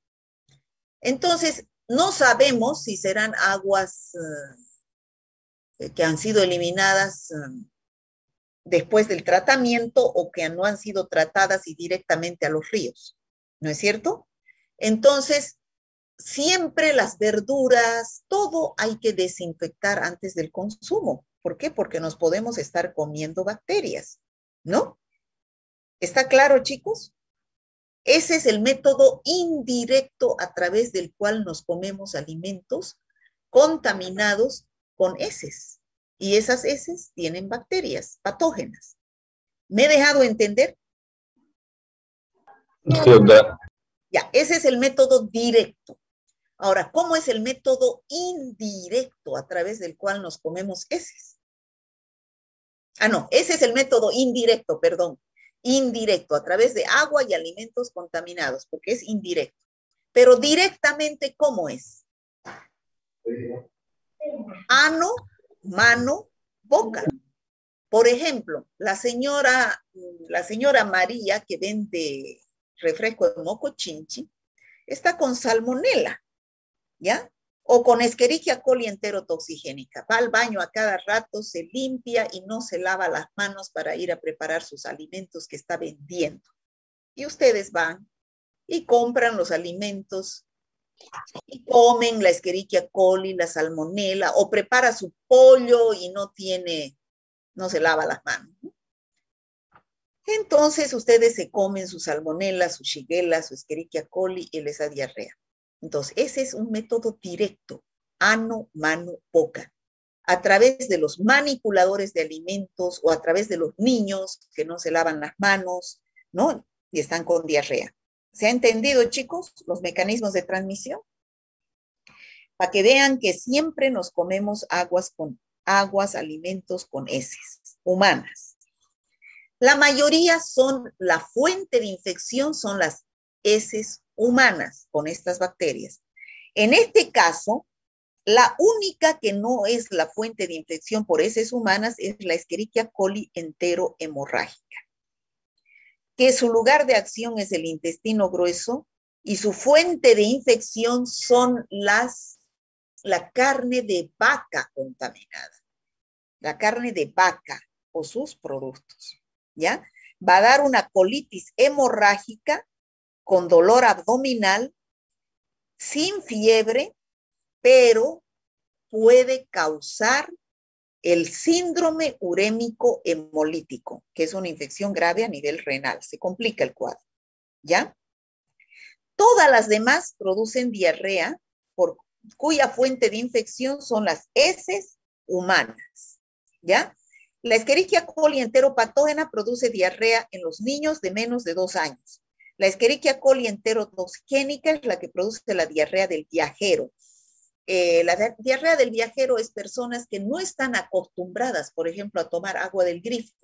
S1: Entonces, no sabemos si serán aguas que han sido eliminadas después del tratamiento o que no han sido tratadas y directamente a los ríos, ¿no es cierto? Entonces, siempre las verduras, todo hay que desinfectar antes del consumo. ¿Por qué? Porque nos podemos estar comiendo bacterias, ¿no? ¿Está claro, chicos? Ese es el método indirecto a través del cual nos comemos alimentos contaminados con heces. Y esas heces tienen bacterias patógenas. ¿Me he dejado entender?
S5: Sí, doctora.
S1: Ya, ese es el método directo. Ahora, ¿cómo es el método indirecto a través del cual nos comemos heces? Ah, no, ese es el método indirecto, perdón. Indirecto, a través de agua y alimentos contaminados, porque es indirecto. Pero directamente, ¿cómo es? Ano, mano, boca. Por ejemplo, la señora María que vende refresco de moco chinchi está con salmonela, ¿ya? O con Escherichia coli enterotoxigénica. Va al baño a cada rato, se limpia y no se lava las manos para ir a preparar sus alimentos que está vendiendo. Y ustedes van y compran los alimentos y comen la Escherichia coli, la salmonela, o prepara su pollo y no se lava las manos. Entonces ustedes se comen su salmonela, su shigella, su Escherichia coli y les da diarrea. Entonces, ese es un método directo, ano, mano, boca, a través de los manipuladores de alimentos o a través de los niños que no se lavan las manos, ¿no? Y están con diarrea. ¿Se ha entendido, chicos, los mecanismos de transmisión? Para que vean que siempre nos comemos alimentos con heces humanas. La mayoría la fuente de infección son las heces humanas con estas bacterias. En este caso, la única que no es la fuente de infección por heces humanas es la Escherichia coli enterohemorrágica, que su lugar de acción es el intestino grueso y su fuente de infección son la carne de vaca contaminada, la carne de vaca o sus productos, ¿ya? Va a dar una colitis hemorrágica con dolor abdominal, sin fiebre, pero puede causar el síndrome urémico hemolítico, que es una infección grave a nivel renal. Se complica el cuadro, ¿ya? Todas las demás producen diarrea, cuya fuente de infección son las heces humanas, ¿ya? La Escherichia coli enteropatógena produce diarrea en los niños de menos de 2 años. La Escherichia coli enterotoxigénica es la que produce la diarrea del viajero. La diarrea del viajero es personas que no están acostumbradas, por ejemplo, a tomar agua del grifo.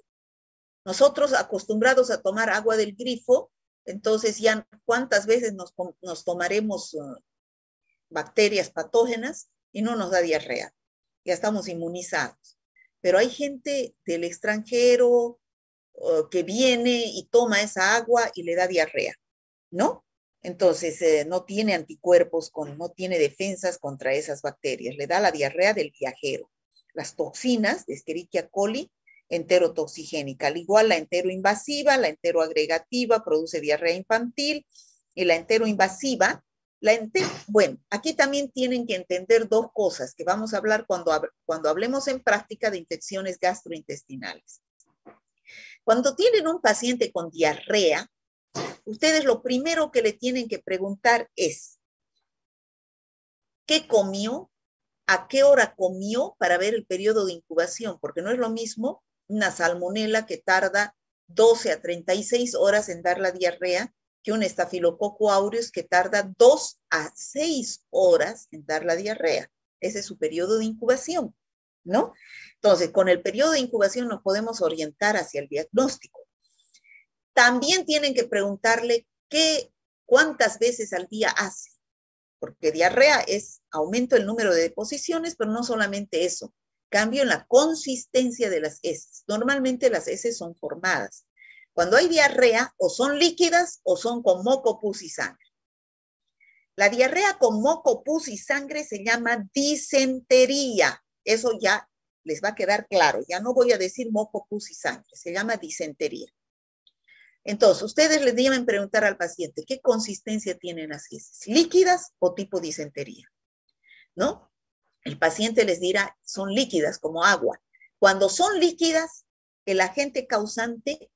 S1: Nosotros acostumbrados a tomar agua del grifo, entonces ya cuántas veces nos tomaremos bacterias patógenas y no nos da diarrea. Ya estamos inmunizados. Pero hay gente del extranjero que viene y toma esa agua y le da diarrea, ¿no? Entonces no tiene anticuerpos, no tiene defensas contra esas bacterias. Le da la diarrea del viajero. Las toxinas de Escherichia coli enterotoxigénica, al igual la enteroinvasiva, la enteroagregativa produce diarrea infantil y la enteroinvasiva, bueno, aquí también tienen que entender 2 cosas que vamos a hablar cuando hablemos en práctica de infecciones gastrointestinales. Cuando tienen un paciente con diarrea, ustedes lo primero que le tienen que preguntar es, ¿qué comió? ¿A qué hora comió? Para ver el periodo de incubación, porque no es lo mismo una salmonela que tarda 12 a 36 horas en dar la diarrea que un estafilococo aureus que tarda 2 a 6 horas en dar la diarrea. Ese es su periodo de incubación, ¿no? Entonces, con el periodo de incubación nos podemos orientar hacia el diagnóstico. También tienen que preguntarle cuántas veces al día hace, porque diarrea es aumento del número de deposiciones, pero no solamente eso, cambio en la consistencia de las heces. Normalmente las heces son formadas. Cuando hay diarrea, o son líquidas o son con moco, pus y sangre. La diarrea con moco, pus y sangre se llama disentería. Eso ya les va a quedar claro. Ya no voy a decir moco, pus y sangre, se llama disentería. Entonces, ustedes le deben preguntar al paciente, ¿qué consistencia tienen las heces? ¿Líquidas o tipo disentería? ¿No? El paciente les dirá, son líquidas como agua. Cuando son líquidas, el agente causante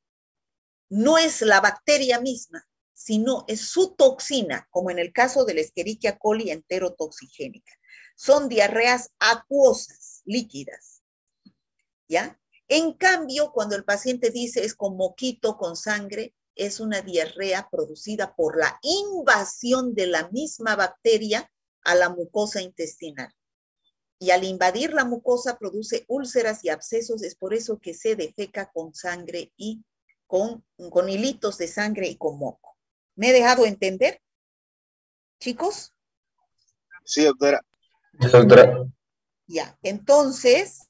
S1: no es la bacteria misma, sino es su toxina, como en el caso de la Escherichia coli enterotoxigénica. Son diarreas acuosas, líquidas, ¿ya? En cambio, cuando el paciente dice es con moquito, con sangre, es una diarrea producida por la invasión de la misma bacteria a la mucosa intestinal. Y al invadir la mucosa produce úlceras y abscesos, es por eso que se defeca con sangre y con hilitos de sangre y con moco. ¿Me he dejado entender, chicos?
S3: Sí, doctora.
S8: Sí, doctora.
S1: Ya, entonces,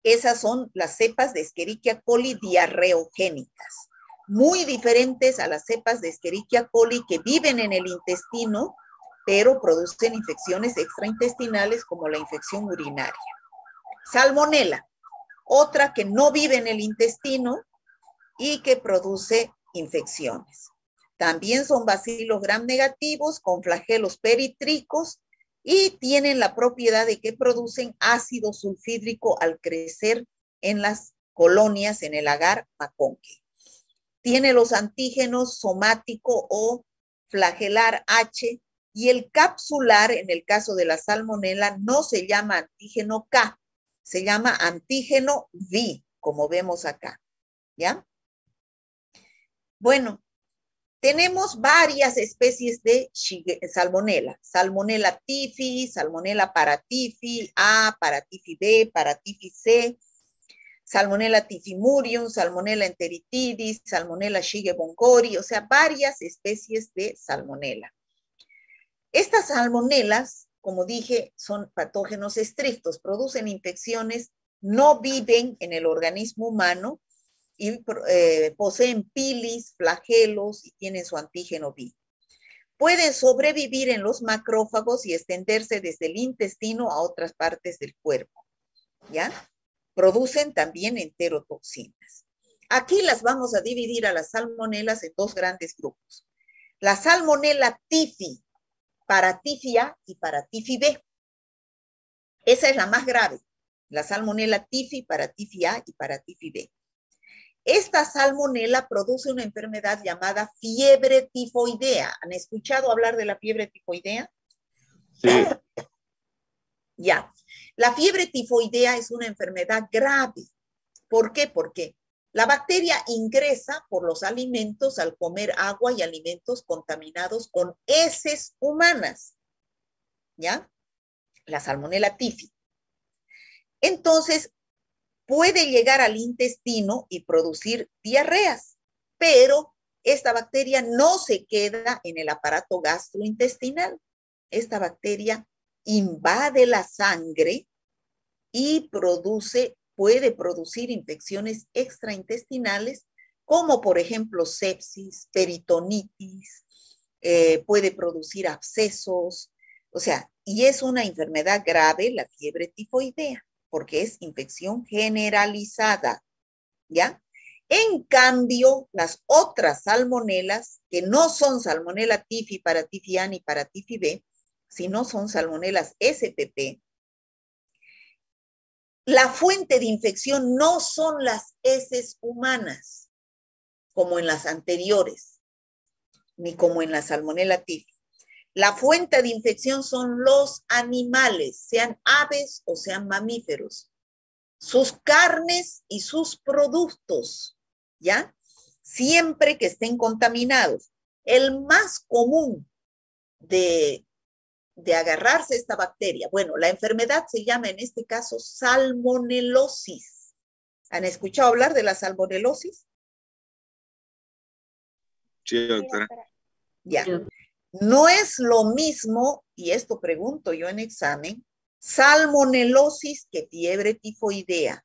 S1: esas son las cepas de Escherichia coli diarreogénicas, muy diferentes a las cepas de Escherichia coli que viven en el intestino, pero producen infecciones extraintestinales como la infección urinaria. Salmonela, otra que no vive en el intestino y que produce infecciones. También son bacilos gram negativos con flagelos peritricos y tienen la propiedad de que producen ácido sulfídrico al crecer en las colonias en el agar maconque. Tiene los antígenos somático o flagelar H y el capsular, en el caso de la salmonela, no se llama antígeno K, se llama antígeno V, como vemos acá, ¿ya? Bueno, tenemos varias especies de salmonela. Salmonella typhi, Salmonella paratyphi A, paratyphi B, paratyphi C, Salmonella typhimurium, Salmonella enteritidis, Salmonella shigella-bongori, o sea, varias especies de salmonela. Estas salmonelas, como dije, son patógenos estrictos, producen infecciones, no viven en el organismo humano y poseen pilis, flagelos y tienen su antígeno V. Pueden sobrevivir en los macrófagos y extenderse desde el intestino a otras partes del cuerpo, ¿ya? Producen también enterotoxinas. Aquí las vamos a dividir a las salmonelas en dos grandes grupos. La Salmonella typhi, paratyphi A y paratyphi B. Esa es la más grave. La Salmonella typhi, paratyphi A y paratyphi B. Esta salmonela produce una enfermedad llamada fiebre tifoidea. ¿Han escuchado hablar de la fiebre tifoidea?
S2: Sí.
S1: Ya. La fiebre tifoidea es una enfermedad grave. ¿Por qué? Porque la bacteria ingresa por los alimentos al comer agua y alimentos contaminados con heces humanas. ¿Ya? La Salmonella typhi. Entonces, puede llegar al intestino y producir diarreas, pero esta bacteria no se queda en el aparato gastrointestinal. Esta bacteria invade la sangre y puede producir infecciones extraintestinales, como por ejemplo sepsis, peritonitis, puede producir abscesos, o sea, y es una enfermedad grave, la fiebre tifoidea, porque es infección generalizada, ¿ya? En cambio, las otras salmonelas, que no son Salmonella typhi, paratyphi A ni paratyphi B, sino son salmonelas SPP, la fuente de infección no son las heces humanas, como en las anteriores, ni como en la Salmonella typhi. La fuente de infección son los animales, sean aves o sean mamíferos, sus carnes y sus productos, ¿ya? Siempre que estén contaminados. El más común de agarrarse esta bacteria, bueno, la enfermedad se llama en este caso salmonelosis. ¿Han escuchado hablar de la salmonelosis?
S3: Sí, doctora.
S1: Ya. No es lo mismo, y esto pregunto yo en examen, salmonelosis que fiebre tifoidea.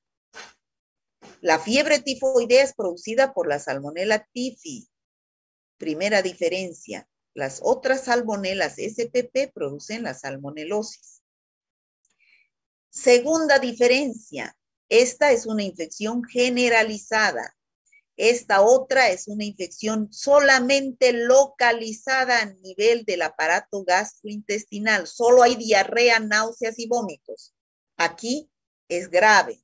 S1: La fiebre tifoidea es producida por la Salmonella typhi. Primera diferencia. Las otras salmonelas SPP producen la salmonelosis. Segunda diferencia, esta es una infección generalizada. Esta otra es una infección solamente localizada a nivel del aparato gastrointestinal. Solo hay diarrea, náuseas y vómitos. Aquí es grave.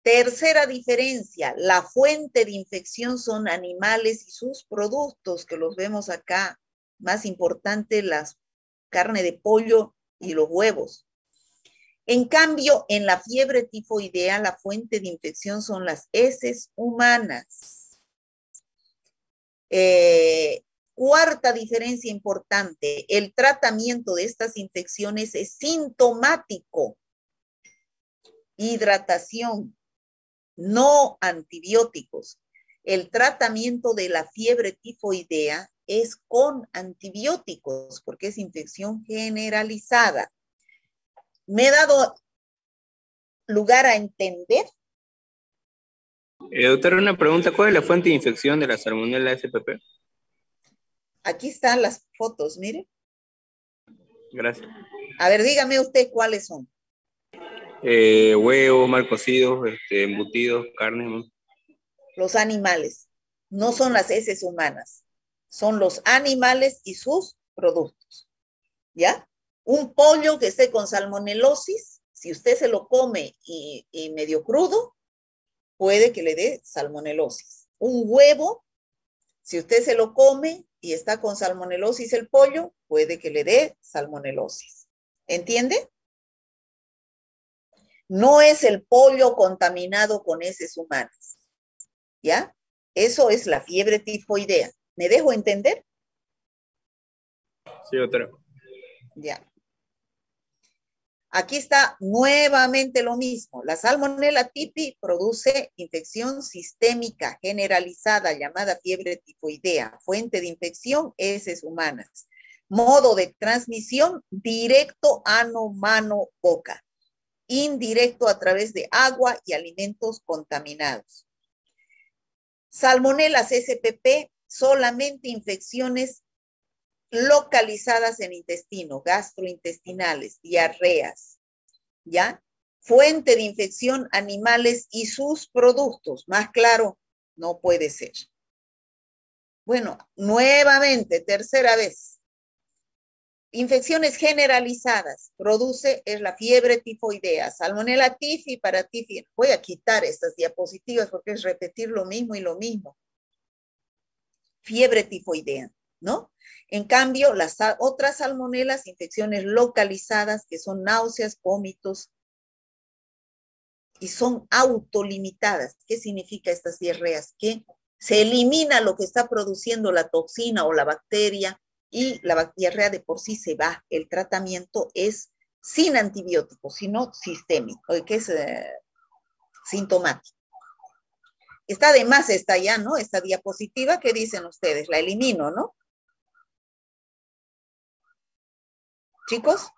S1: Tercera diferencia, la fuente de infección son animales y sus productos, que los vemos acá. Más importante, la carne de pollo y los huevos. En cambio, en la fiebre tifoidea, la fuente de infección son las heces humanas. Cuarta diferencia importante, el tratamiento de estas infecciones es sintomático. Hidratación, no antibióticos. El tratamiento de la fiebre tifoidea es con antibióticos porque es infección generalizada. ¿Me he dado lugar a entender?
S2: Doctora, una pregunta. ¿Cuál es la fuente de infección de la Salmonella SPP?
S1: Aquí están las fotos, mire.
S2: Gracias.
S1: A ver, dígame usted cuáles son.
S2: Huevos mal cocidos, embutidos, carne, ¿no?
S1: Los animales. No son las heces humanas. Son los animales y sus productos. ¿Ya? Un pollo que esté con salmonelosis, si usted se lo come y medio crudo, puede que le dé salmonelosis. Un huevo, si usted se lo come y está con salmonelosis el pollo, puede que le dé salmonelosis. ¿Entiende? No es el pollo contaminado con heces humanas. ¿Ya? Eso es la fiebre tifoidea. ¿Me dejo entender?
S2: Sí, doctora.
S1: Ya. Aquí está nuevamente lo mismo. La Salmonella typhi produce infección sistémica generalizada llamada fiebre tifoidea. Fuente de infección, heces humanas. Modo de transmisión, directo, ano, mano, boca. Indirecto a través de agua y alimentos contaminados. Salmonella SPP, solamente infecciones localizadas en intestino, gastrointestinales, diarreas, ¿ya? Fuente de infección, animales y sus productos. Más claro, no puede ser. Bueno, nuevamente, tercera vez. Infecciones generalizadas, es la fiebre tifoidea, Salmonella typhi para tifi. Voy a quitar estas diapositivas porque es repetir lo mismo y lo mismo. Fiebre tifoidea, ¿no? En cambio, las otras salmonelas, infecciones localizadas, que son náuseas, vómitos, y son autolimitadas. ¿Qué significa estas diarreas? Que se elimina lo que está produciendo la toxina o la bacteria, y la diarrea de por sí se va. El tratamiento es sin antibióticos, sino sistémico, que es sintomático. Está de más esta ya, ¿no? Esta diapositiva, ¿qué dicen ustedes? La elimino, ¿no? ¿Chicos?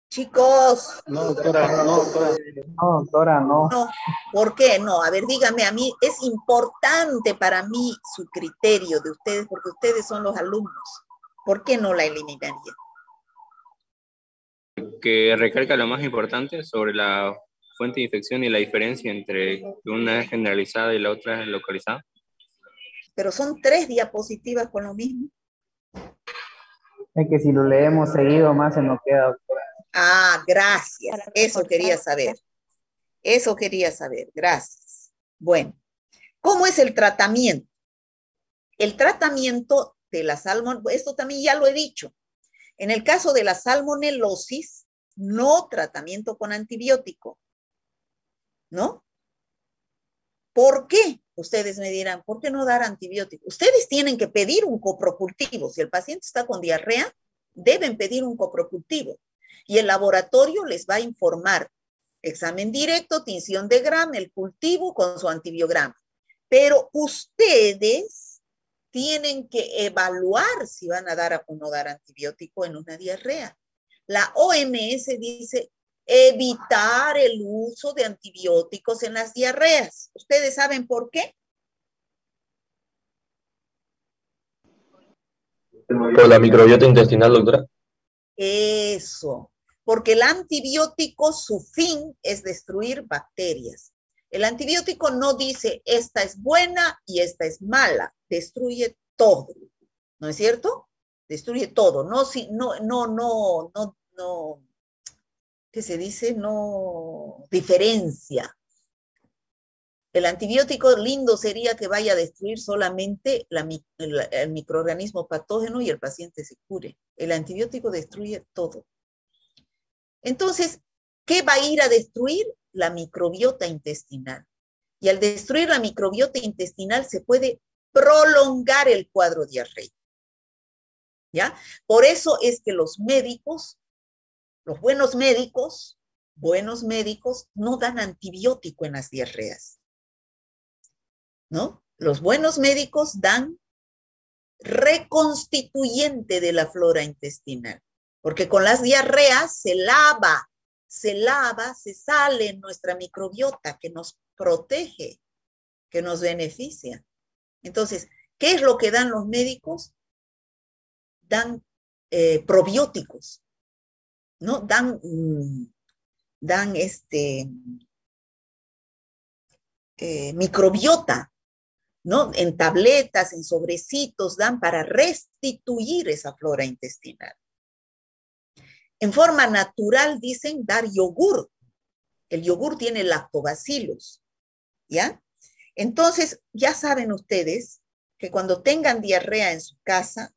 S1: Chicos.
S4: No, doctora, no, doctora. No, doctora, no.
S1: No, ¿por qué no? A ver, dígame, a mí es importante para mí su criterio de ustedes, porque ustedes son los alumnos. ¿Por qué no la eliminaría?
S2: Que recalca lo más importante sobre la fuente de infección y la diferencia entre una es generalizada y la otra es localizada.
S1: Pero son 3 diapositivas con lo mismo.
S4: Es que si lo leemos seguido más se nos queda, doctora.
S1: Ah, gracias. Eso quería saber. Eso quería saber. Gracias. Bueno, ¿cómo es el tratamiento? El tratamiento de la salmonela, esto también ya lo he dicho. En el caso de la salmonelosis, no tratamiento con antibiótico, ¿no? ¿Por qué? Ustedes me dirán, ¿por qué no dar antibiótico? Ustedes tienen que pedir un coprocultivo. Si el paciente está con diarrea, deben pedir un coprocultivo. Y el laboratorio les va a informar. Examen directo, tinción de Gram, el cultivo con su antibiograma. Pero ustedes tienen que evaluar si van a dar o no dar antibiótico en una diarrea. La OMS dice evitar el uso de antibióticos en las diarreas. ¿Ustedes saben por qué?
S8: Por la microbiota intestinal, doctora.
S1: Eso, porque el antibiótico, su fin es destruir bacterias. El antibiótico no dice esta es buena y esta es mala, destruye todo, ¿no es cierto? Destruye todo, ¿qué se dice? No diferencia. El antibiótico lindo sería que vaya a destruir solamente el microorganismo patógeno y el paciente se cure. El antibiótico destruye todo. Entonces, ¿qué va a ir a destruir? La microbiota intestinal. Y al destruir la microbiota intestinal se puede prolongar el cuadro diarreico. ¿Ya? Por eso es que los médicos, los buenos médicos, no dan antibiótico en las diarreas. ¿No? Los buenos médicos dan reconstituyente de la flora intestinal, porque con las diarreas se sale nuestra microbiota que nos protege, que nos beneficia. Entonces, ¿qué es lo que dan los médicos? Dan probióticos, ¿no? Dan microbiota, ¿no? En tabletas, en sobrecitos, dan para restituir esa flora intestinal. En forma natural dicen dar yogur. El yogur tiene lactobacilos, ¿ya? Entonces, ya saben ustedes que cuando tengan diarrea en su casa,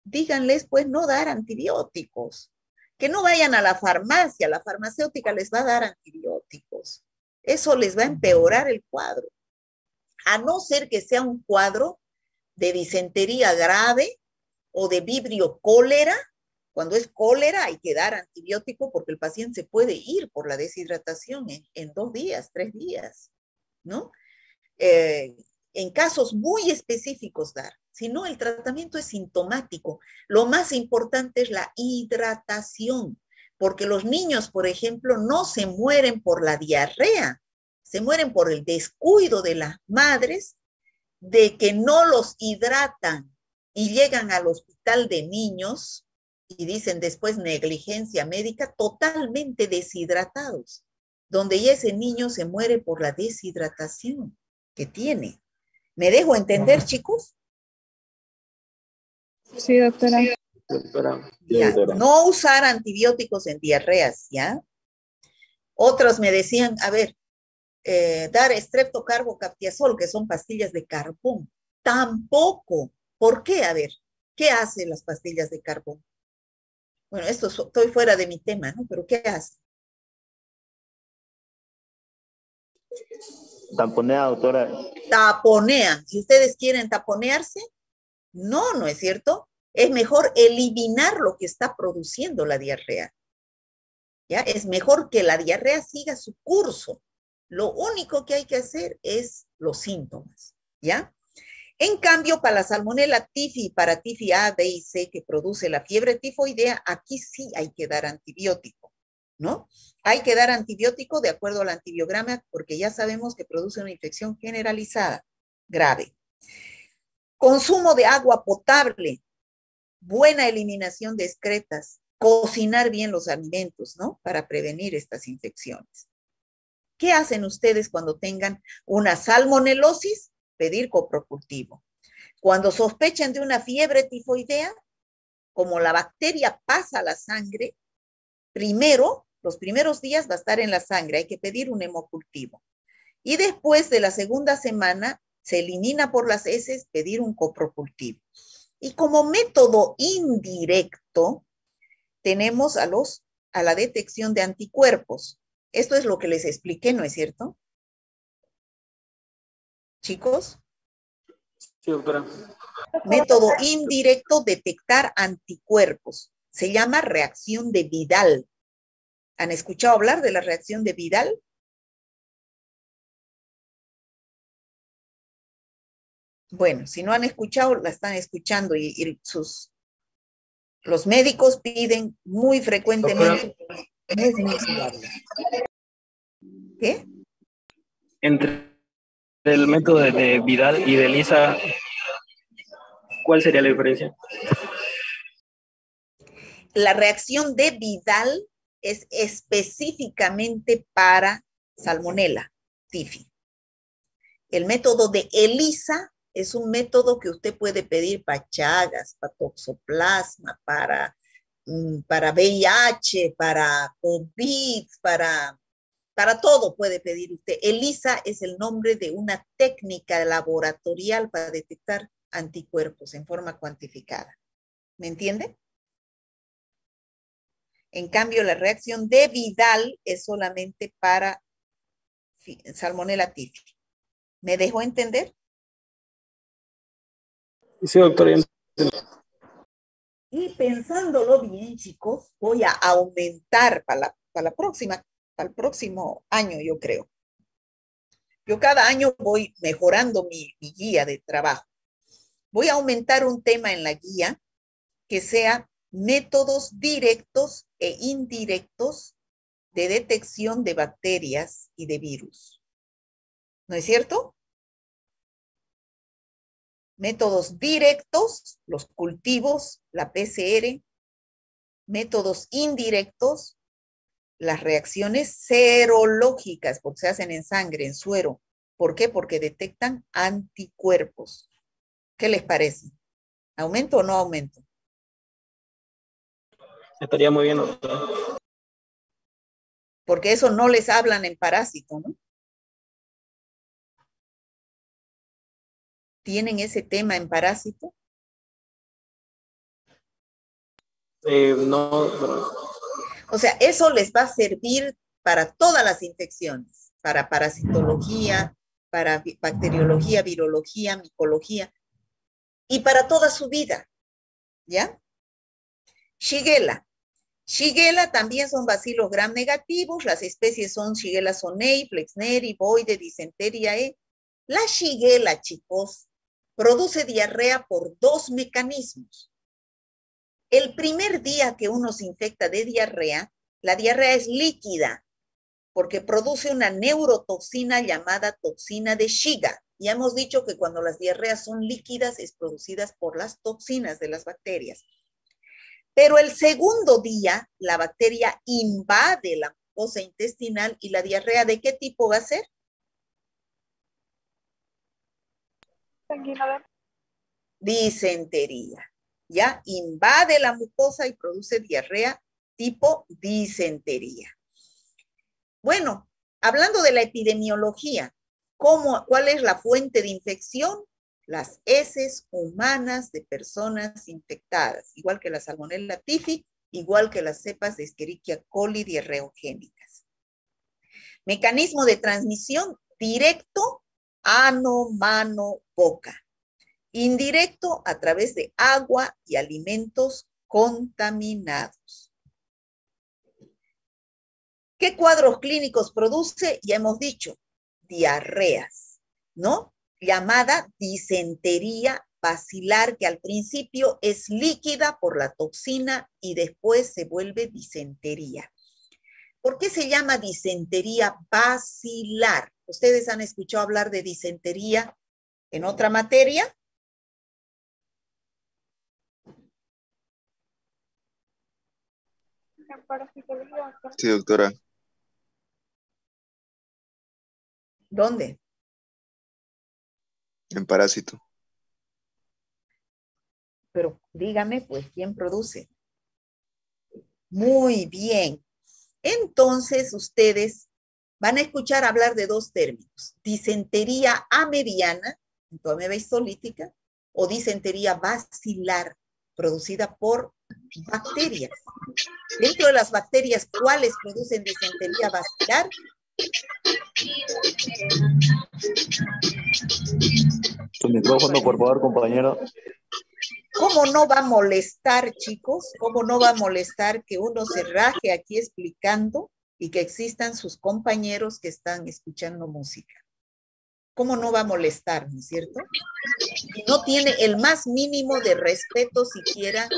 S1: díganles, pues, no dar antibióticos. Que no vayan a la farmacia, la farmacéutica les va a dar antibióticos. Eso les va a empeorar el cuadro. A no ser que sea un cuadro de disentería grave o de vibrio cólera. Cuando es cólera hay que dar antibiótico porque el paciente se puede ir por la deshidratación en 2 días, 3 días, ¿no? En casos muy específicos dar. Si no, el tratamiento es sintomático. Lo más importante es la hidratación, porque los niños, por ejemplo, no se mueren por la diarrea, se mueren por el descuido de las madres de que no los hidratan y llegan al hospital de niños y dicen después negligencia médica, totalmente deshidratados, donde ya ese niño se muere por la deshidratación que tiene. ¿Me dejo entender, chicos?
S6: Sí, doctora.
S1: Ya, no usar antibióticos en diarreas, ¿ya? Otros me decían, a ver, dar streptocarbocaptiazol, que son pastillas de carbón. Tampoco. ¿Por qué? A ver, ¿qué hacen las pastillas de carbón? Bueno, estoy fuera de mi tema, ¿no? Pero ¿qué hace?
S5: Tamponea, doctora.
S1: Taponean. Si ustedes quieren taponearse, no es cierto. Es mejor eliminar lo que está produciendo la diarrea. ¿Ya? Es mejor que la diarrea siga su curso. Lo único que hay que hacer es los síntomas, ¿ya? En cambio, para la salmonela tifi y para tifi A, B y C, que produce la fiebre tifoidea, aquí sí hay que dar antibiótico, ¿no? Hay que dar antibiótico de acuerdo al antibiograma, porque ya sabemos que produce una infección generalizada, grave. Consumo de agua potable, buena eliminación de excretas, cocinar bien los alimentos, ¿no? Para prevenir estas infecciones. ¿Qué hacen ustedes cuando tengan una salmonelosis? Pedir coprocultivo. Cuando sospechan de una fiebre tifoidea, como la bacteria pasa a la sangre, primero, los primeros días va a estar en la sangre, hay que pedir un hemocultivo. Y después de la segunda semana, se elimina por las heces, pedir un coprocultivo. Y como método indirecto, tenemos a la detección de anticuerpos. Esto es lo que les expliqué, ¿no es cierto? Chicos.
S2: Sí, doctora.
S1: Método indirecto, detectar anticuerpos. Se llama reacción de Vidal. ¿Han escuchado hablar de la reacción de Vidal? Bueno, si no han escuchado, la están escuchando y los médicos piden muy frecuentemente. ¿Qué?
S2: Entre el método de Vidal y de Lisa, ¿cuál sería la diferencia?
S1: La reacción de Vidal es específicamente para Salmonella typhi. El método de ELISA es un método que usted puede pedir para Chagas, para Toxoplasma, para VIH, para COVID, para todo puede pedir usted. ELISA es el nombre de una técnica laboratorial para detectar anticuerpos en forma cuantificada. ¿Me entiende? En cambio, la reacción de Vidal es solamente para Salmonella typhi. ¿Me dejó entender?
S2: Sí, doctora.
S1: Y pensándolo bien, chicos, voy a aumentar para el próximo año, yo creo. Yo cada año voy mejorando mi guía de trabajo. Voy a aumentar un tema en la guía que sea métodos directos e indirectos de detección de bacterias y de virus. ¿No es cierto? Métodos directos, los cultivos, la PCR. Métodos indirectos, las reacciones serológicas, porque se hacen en sangre, en suero. ¿Por qué? Porque detectan anticuerpos. ¿Qué les parece? ¿Aumento o no aumento?
S2: Estaría muy bien, doctora.
S1: Porque eso no les hablan en parásito, ¿no? ¿Tienen ese tema en parásito?
S2: No,
S1: O sea, eso les va a servir para todas las infecciones, para parasitología, para bacteriología, virología, micología, y para toda su vida, ¿ya? Shigella. Shigella también son bacilos gram negativos, las especies son Shigella sonei, Flexneri, Boide, Disenteria E. La Shigella, chicos, produce diarrea por dos mecanismos. El primer día que uno se infecta de diarrea, la diarrea es líquida porque produce una neurotoxina llamada toxina de Shiga. Ya hemos dicho que cuando las diarreas son líquidas es producidas por las toxinas de las bacterias. Pero el segundo día, la bacteria invade la mucosa intestinal y la diarrea, ¿de qué tipo va a ser? Disentería. ¿Ya? Invade la mucosa y produce diarrea tipo disentería. Bueno, hablando de la epidemiología, ¿cuál es la fuente de infección? Las heces humanas de personas infectadas, igual que la Salmonella typhi, igual que las cepas de Escherichia coli diarreogénicas. Mecanismo de transmisión directo, ano, mano, boca. Indirecto a través de agua y alimentos contaminados. ¿Qué cuadros clínicos produce? Ya hemos dicho, diarreas, ¿no? Llamada disentería bacilar, que al principio es líquida por la toxina y después se vuelve disentería. ¿Por qué se llama disentería bacilar? ¿Ustedes han escuchado hablar de disentería en otra materia?
S3: Sí, doctora.
S1: ¿Dónde?
S3: En parásito.
S1: Pero dígame, pues, ¿quién produce? Muy bien. Entonces, ustedes van a escuchar hablar de dos términos. Disentería ameriana, entoameba histolítica, o disentería bacilar, producida por bacterias. Dentro de las bacterias, ¿cuáles producen disentería bacilar?
S8: Su micrófono, por favor, compañero.
S1: ¿Cómo no va a molestar, chicos? ¿Cómo no va a molestar que uno se raje aquí explicando y que existan sus compañeros que están escuchando música? ¿Cómo no va a molestar, no es cierto? Y no tiene el más mínimo de respeto siquiera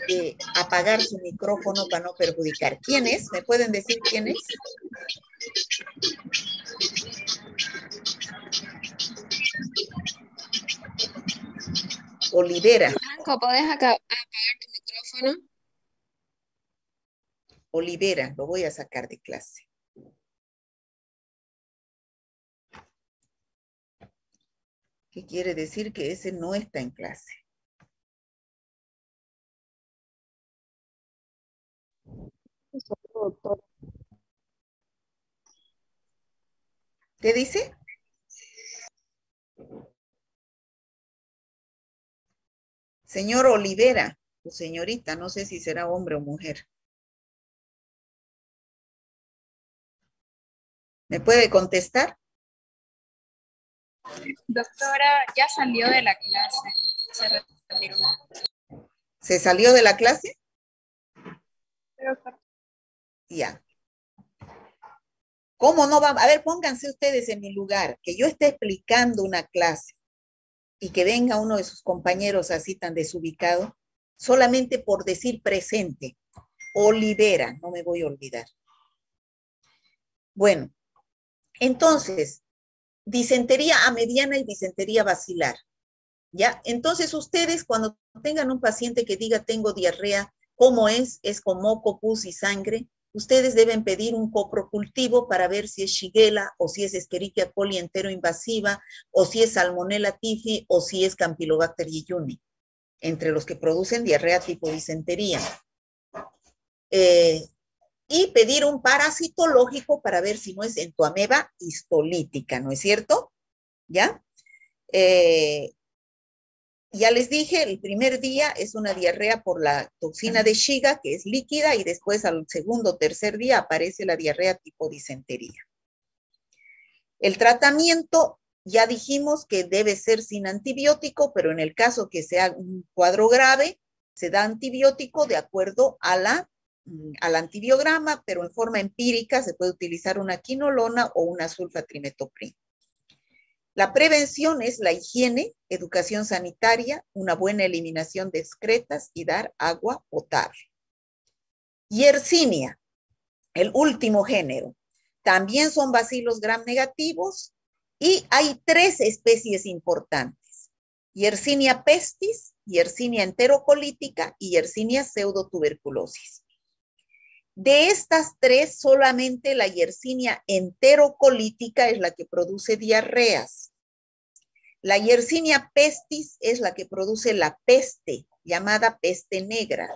S1: de apagar su micrófono para no perjudicar. ¿Quién es? ¿Me pueden decir quién es? Olivera.
S6: Franco, ¿podés apagar tu micrófono?
S1: Olivera, lo voy a sacar de clase. ¿Qué quiere decir? Que ese no está en clase. ¿Qué dice? Señor Olivera, o señorita, no sé si será hombre o mujer. ¿Me puede contestar?
S9: Doctora, ya salió de la clase. Se retiró.
S1: ¿Se salió de la clase?
S9: Doctora.
S1: Ya. ¿Cómo no va? A ver, pónganse ustedes en mi lugar, que yo esté explicando una clase y que venga uno de sus compañeros así tan desubicado, solamente por decir presente. Olivera, no me voy a olvidar. Bueno, entonces, disentería a mediana y disentería basilar. ¿Ya? Entonces ustedes cuando tengan un paciente que diga tengo diarrea, ¿cómo es? Es con moco, pus y sangre. Ustedes deben pedir un coprocultivo para ver si es Shigella o si es Escherichia coli enteroinvasiva o si es Salmonella typhi o si es Campylobacter jejuni, entre los que producen diarrea tipo disentería. Y pedir un parasitológico para ver si no es entoameba histolítica, ¿no es cierto? ¿Ya? Ya les dije, el primer día es una diarrea por la toxina de Shiga, que es líquida, y después al segundo o tercer día aparece la diarrea tipo disentería. El tratamiento, ya dijimos que debe ser sin antibiótico, pero en el caso que sea un cuadro grave, se da antibiótico de acuerdo al antibiograma, pero en forma empírica se puede utilizar una quinolona o una sulfatrimetoprim. La prevención es la higiene, educación sanitaria, una buena eliminación de excretas y dar agua potable. Yersinia, el último género. También son bacilos gram negativos y hay 3 especies importantes. Yersinia pestis, Yersinia enterocolítica y Yersinia pseudotuberculosis. De estas 3, solamente la Yersinia enterocolítica es la que produce diarreas. La Yersinia pestis es la que produce la peste, llamada peste negra,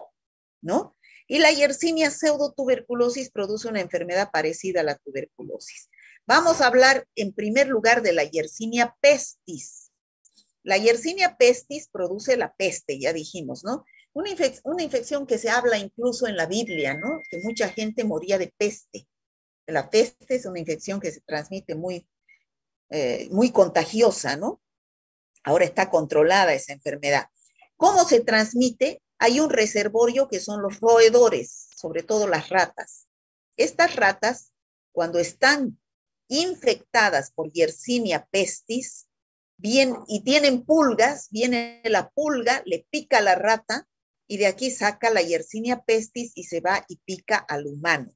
S1: ¿no? Y la Yersinia pseudotuberculosis produce una enfermedad parecida a la tuberculosis. Vamos a hablar en primer lugar de la Yersinia pestis. La Yersinia pestis produce la peste, ya dijimos, ¿no? Una infección que se habla incluso en la Biblia, ¿no? Que mucha gente moría de peste. La peste es una infección que se transmite muy contagiosa, ¿no? Ahora está controlada esa enfermedad. ¿Cómo se transmite? Hay un reservorio que son los roedores, sobre todo las ratas. Estas ratas, cuando están infectadas por Yersinia pestis, y tienen pulgas, viene la pulga, le pica a la rata y de aquí saca la Yersinia pestis y se va y pica al humano,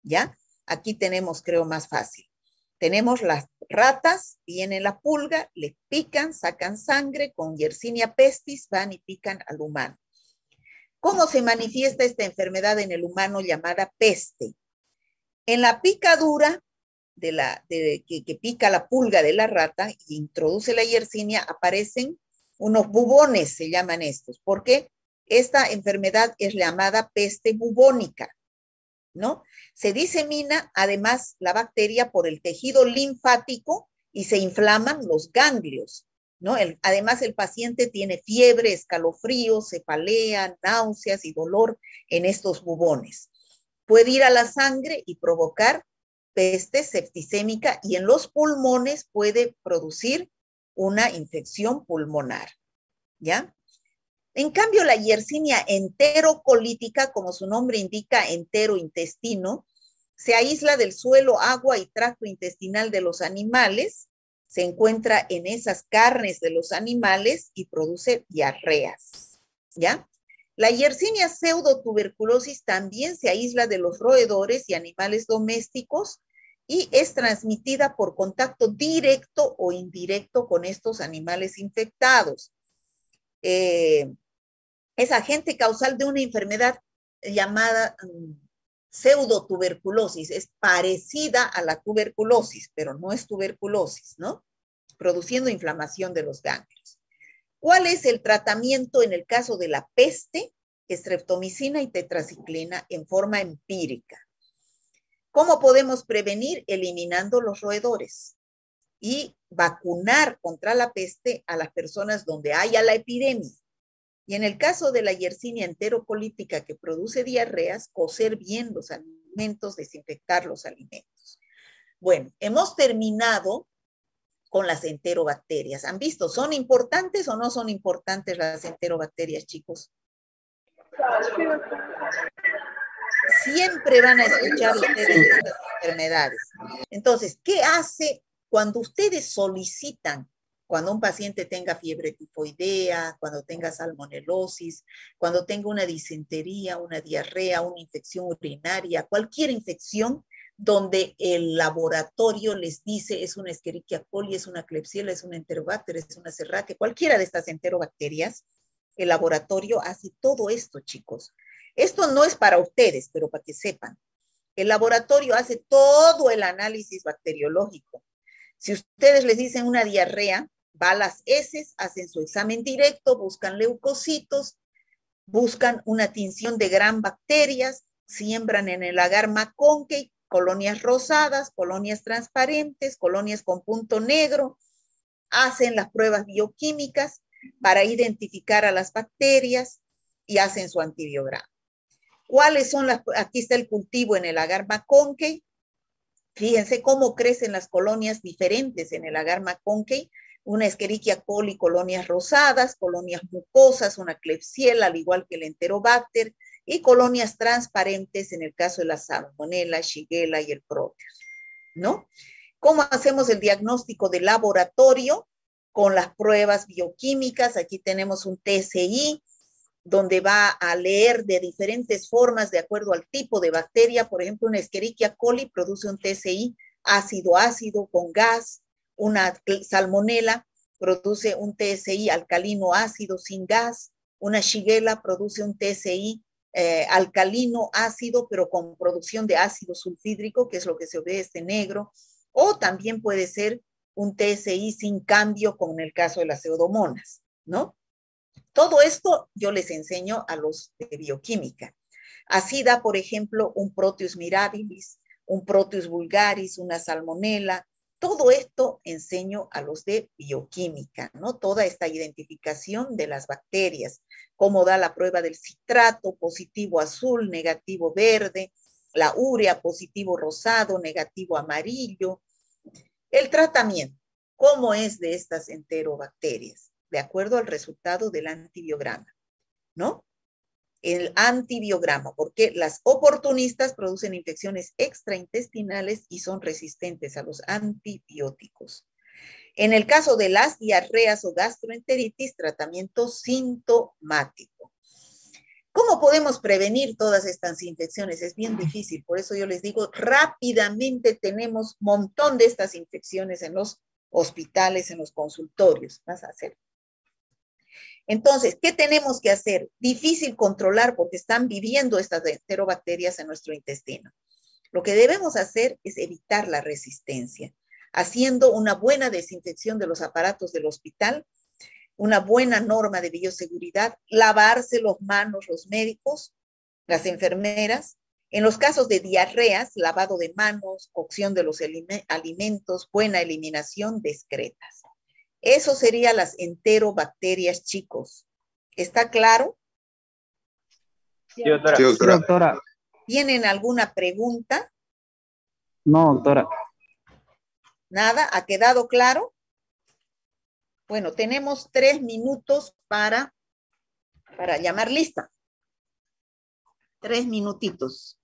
S1: ¿ya? Aquí tenemos, creo, más fácil. Tenemos las ratas, viene la pulga, le pican, sacan sangre, con Yersinia pestis van y pican al humano. ¿Cómo se manifiesta esta enfermedad en el humano llamada peste? En la picadura que pica la pulga de la rata y introduce la Yersinia, aparecen unos bubones, se llaman estos, porque esta enfermedad es llamada peste bubónica, ¿no? Se disemina además la bacteria por el tejido linfático y se inflaman los ganglios, ¿no? Además el paciente tiene fiebre, escalofríos, cefalea, náuseas y dolor en estos bubones. Puede ir a la sangre y provocar peste septicémica y en los pulmones puede producir una infección pulmonar, ¿ya? En cambio, la Yersinia enterocolítica, como su nombre indica, enterointestino, se aísla del suelo, agua y tracto intestinal de los animales, se encuentra en esas carnes de los animales y produce diarreas, ¿ya? La Yersinia pseudotuberculosis también se aísla de los roedores y animales domésticos y es transmitida por contacto directo o indirecto con estos animales infectados. Es agente causal de una enfermedad llamada pseudotuberculosis, es parecida a la tuberculosis, pero no es tuberculosis, ¿no? Produciendo inflamación de los ganglios. ¿Cuál es el tratamiento en el caso de la peste? Streptomicina y tetraciclina en forma empírica. ¿Cómo podemos prevenir? Eliminando los roedores y vacunar contra la peste a las personas donde haya la epidemia. Y en el caso de la Yersinia enterocolítica que produce diarreas, cocer bien los alimentos, desinfectar los alimentos. Bueno, hemos terminado con las enterobacterias. ¿Han visto? ¿Son importantes o no son importantes las enterobacterias, chicos? Siempre van a escuchar ustedes estas enfermedades. Entonces, ¿qué hace cuando ustedes solicitan? Cuando un paciente tenga fiebre tifoidea, cuando tenga salmonelosis, cuando tenga una disentería, una diarrea, una infección urinaria, cualquier infección donde el laboratorio les dice es una Escherichia coli, es una Klebsiella, es una Enterobacter, es una Serratia, cualquiera de estas enterobacterias, el laboratorio hace todo esto, chicos. Esto no es para ustedes, pero para que sepan. El laboratorio hace todo el análisis bacteriológico. Si ustedes les dicen una diarrea, va a las heces, hacen su examen directo, buscan leucocitos, buscan una tinción de gran bacterias, siembran en el agar McConkey colonias rosadas, colonias transparentes, colonias con punto negro, hacen las pruebas bioquímicas para identificar a las bacterias y hacen su antibiograma. ¿Cuáles son las? Aquí está el cultivo en el agar McConkey. Fíjense cómo crecen las colonias diferentes en el agar McConkey. Una Escherichia coli, colonias rosadas, colonias mucosas, una Klebsiella, al igual que el Enterobacter, y colonias transparentes en el caso de la Salmonella, Shigella y el Proteus, ¿no? ¿Cómo hacemos el diagnóstico de laboratorio? Con las pruebas bioquímicas. Aquí tenemos un TSI, donde va a leer de diferentes formas de acuerdo al tipo de bacteria. Por ejemplo, una Escherichia coli produce un TSI ácido-ácido con gas. Una salmonela produce un TSI alcalino ácido sin gas. Una Shigella produce un TSI alcalino ácido, pero con producción de ácido sulfídrico, que es lo que se ve este negro. O también puede ser un TSI sin cambio, como en el caso de las pseudomonas, ¿no? Todo esto yo les enseño a los de bioquímica. Así da, por ejemplo, un Proteus mirabilis, un Proteus vulgaris, una salmonela. Todo esto enseño a los de bioquímica, ¿no? Toda esta identificación de las bacterias, cómo da la prueba del citrato, positivo azul, negativo verde, la urea, positivo rosado, negativo amarillo. El tratamiento, ¿cómo es de estas enterobacterias? De acuerdo al resultado del antibiograma, ¿no? El antibiograma, porque las oportunistas producen infecciones extraintestinales y son resistentes a los antibióticos. En el caso de las diarreas o gastroenteritis, tratamiento sintomático. ¿Cómo podemos prevenir todas estas infecciones? Es bien difícil, por eso yo les digo, rápidamente tenemos un montón de estas infecciones en los hospitales, en los consultorios. Vas a hacer. Entonces, ¿qué tenemos que hacer? Difícil controlar porque están viviendo estas enterobacterias en nuestro intestino. Lo que debemos hacer es evitar la resistencia, haciendo una buena desinfección de los aparatos del hospital, una buena norma de bioseguridad, lavarse las manos los médicos, las enfermeras. En los casos de diarreas, lavado de manos, cocción de los alimentos, buena eliminación discretas. Eso serían las enterobacterias, chicos. ¿Está claro?
S5: Sí, doctora.
S3: Sí,
S4: Sí,
S3: doctora.
S4: doctora.
S1: ¿Tienen alguna pregunta?
S4: No, doctora.
S1: ¿Nada? ¿Ha quedado claro? Bueno, tenemos 3 minutos para llamar lista. 3 minutitos.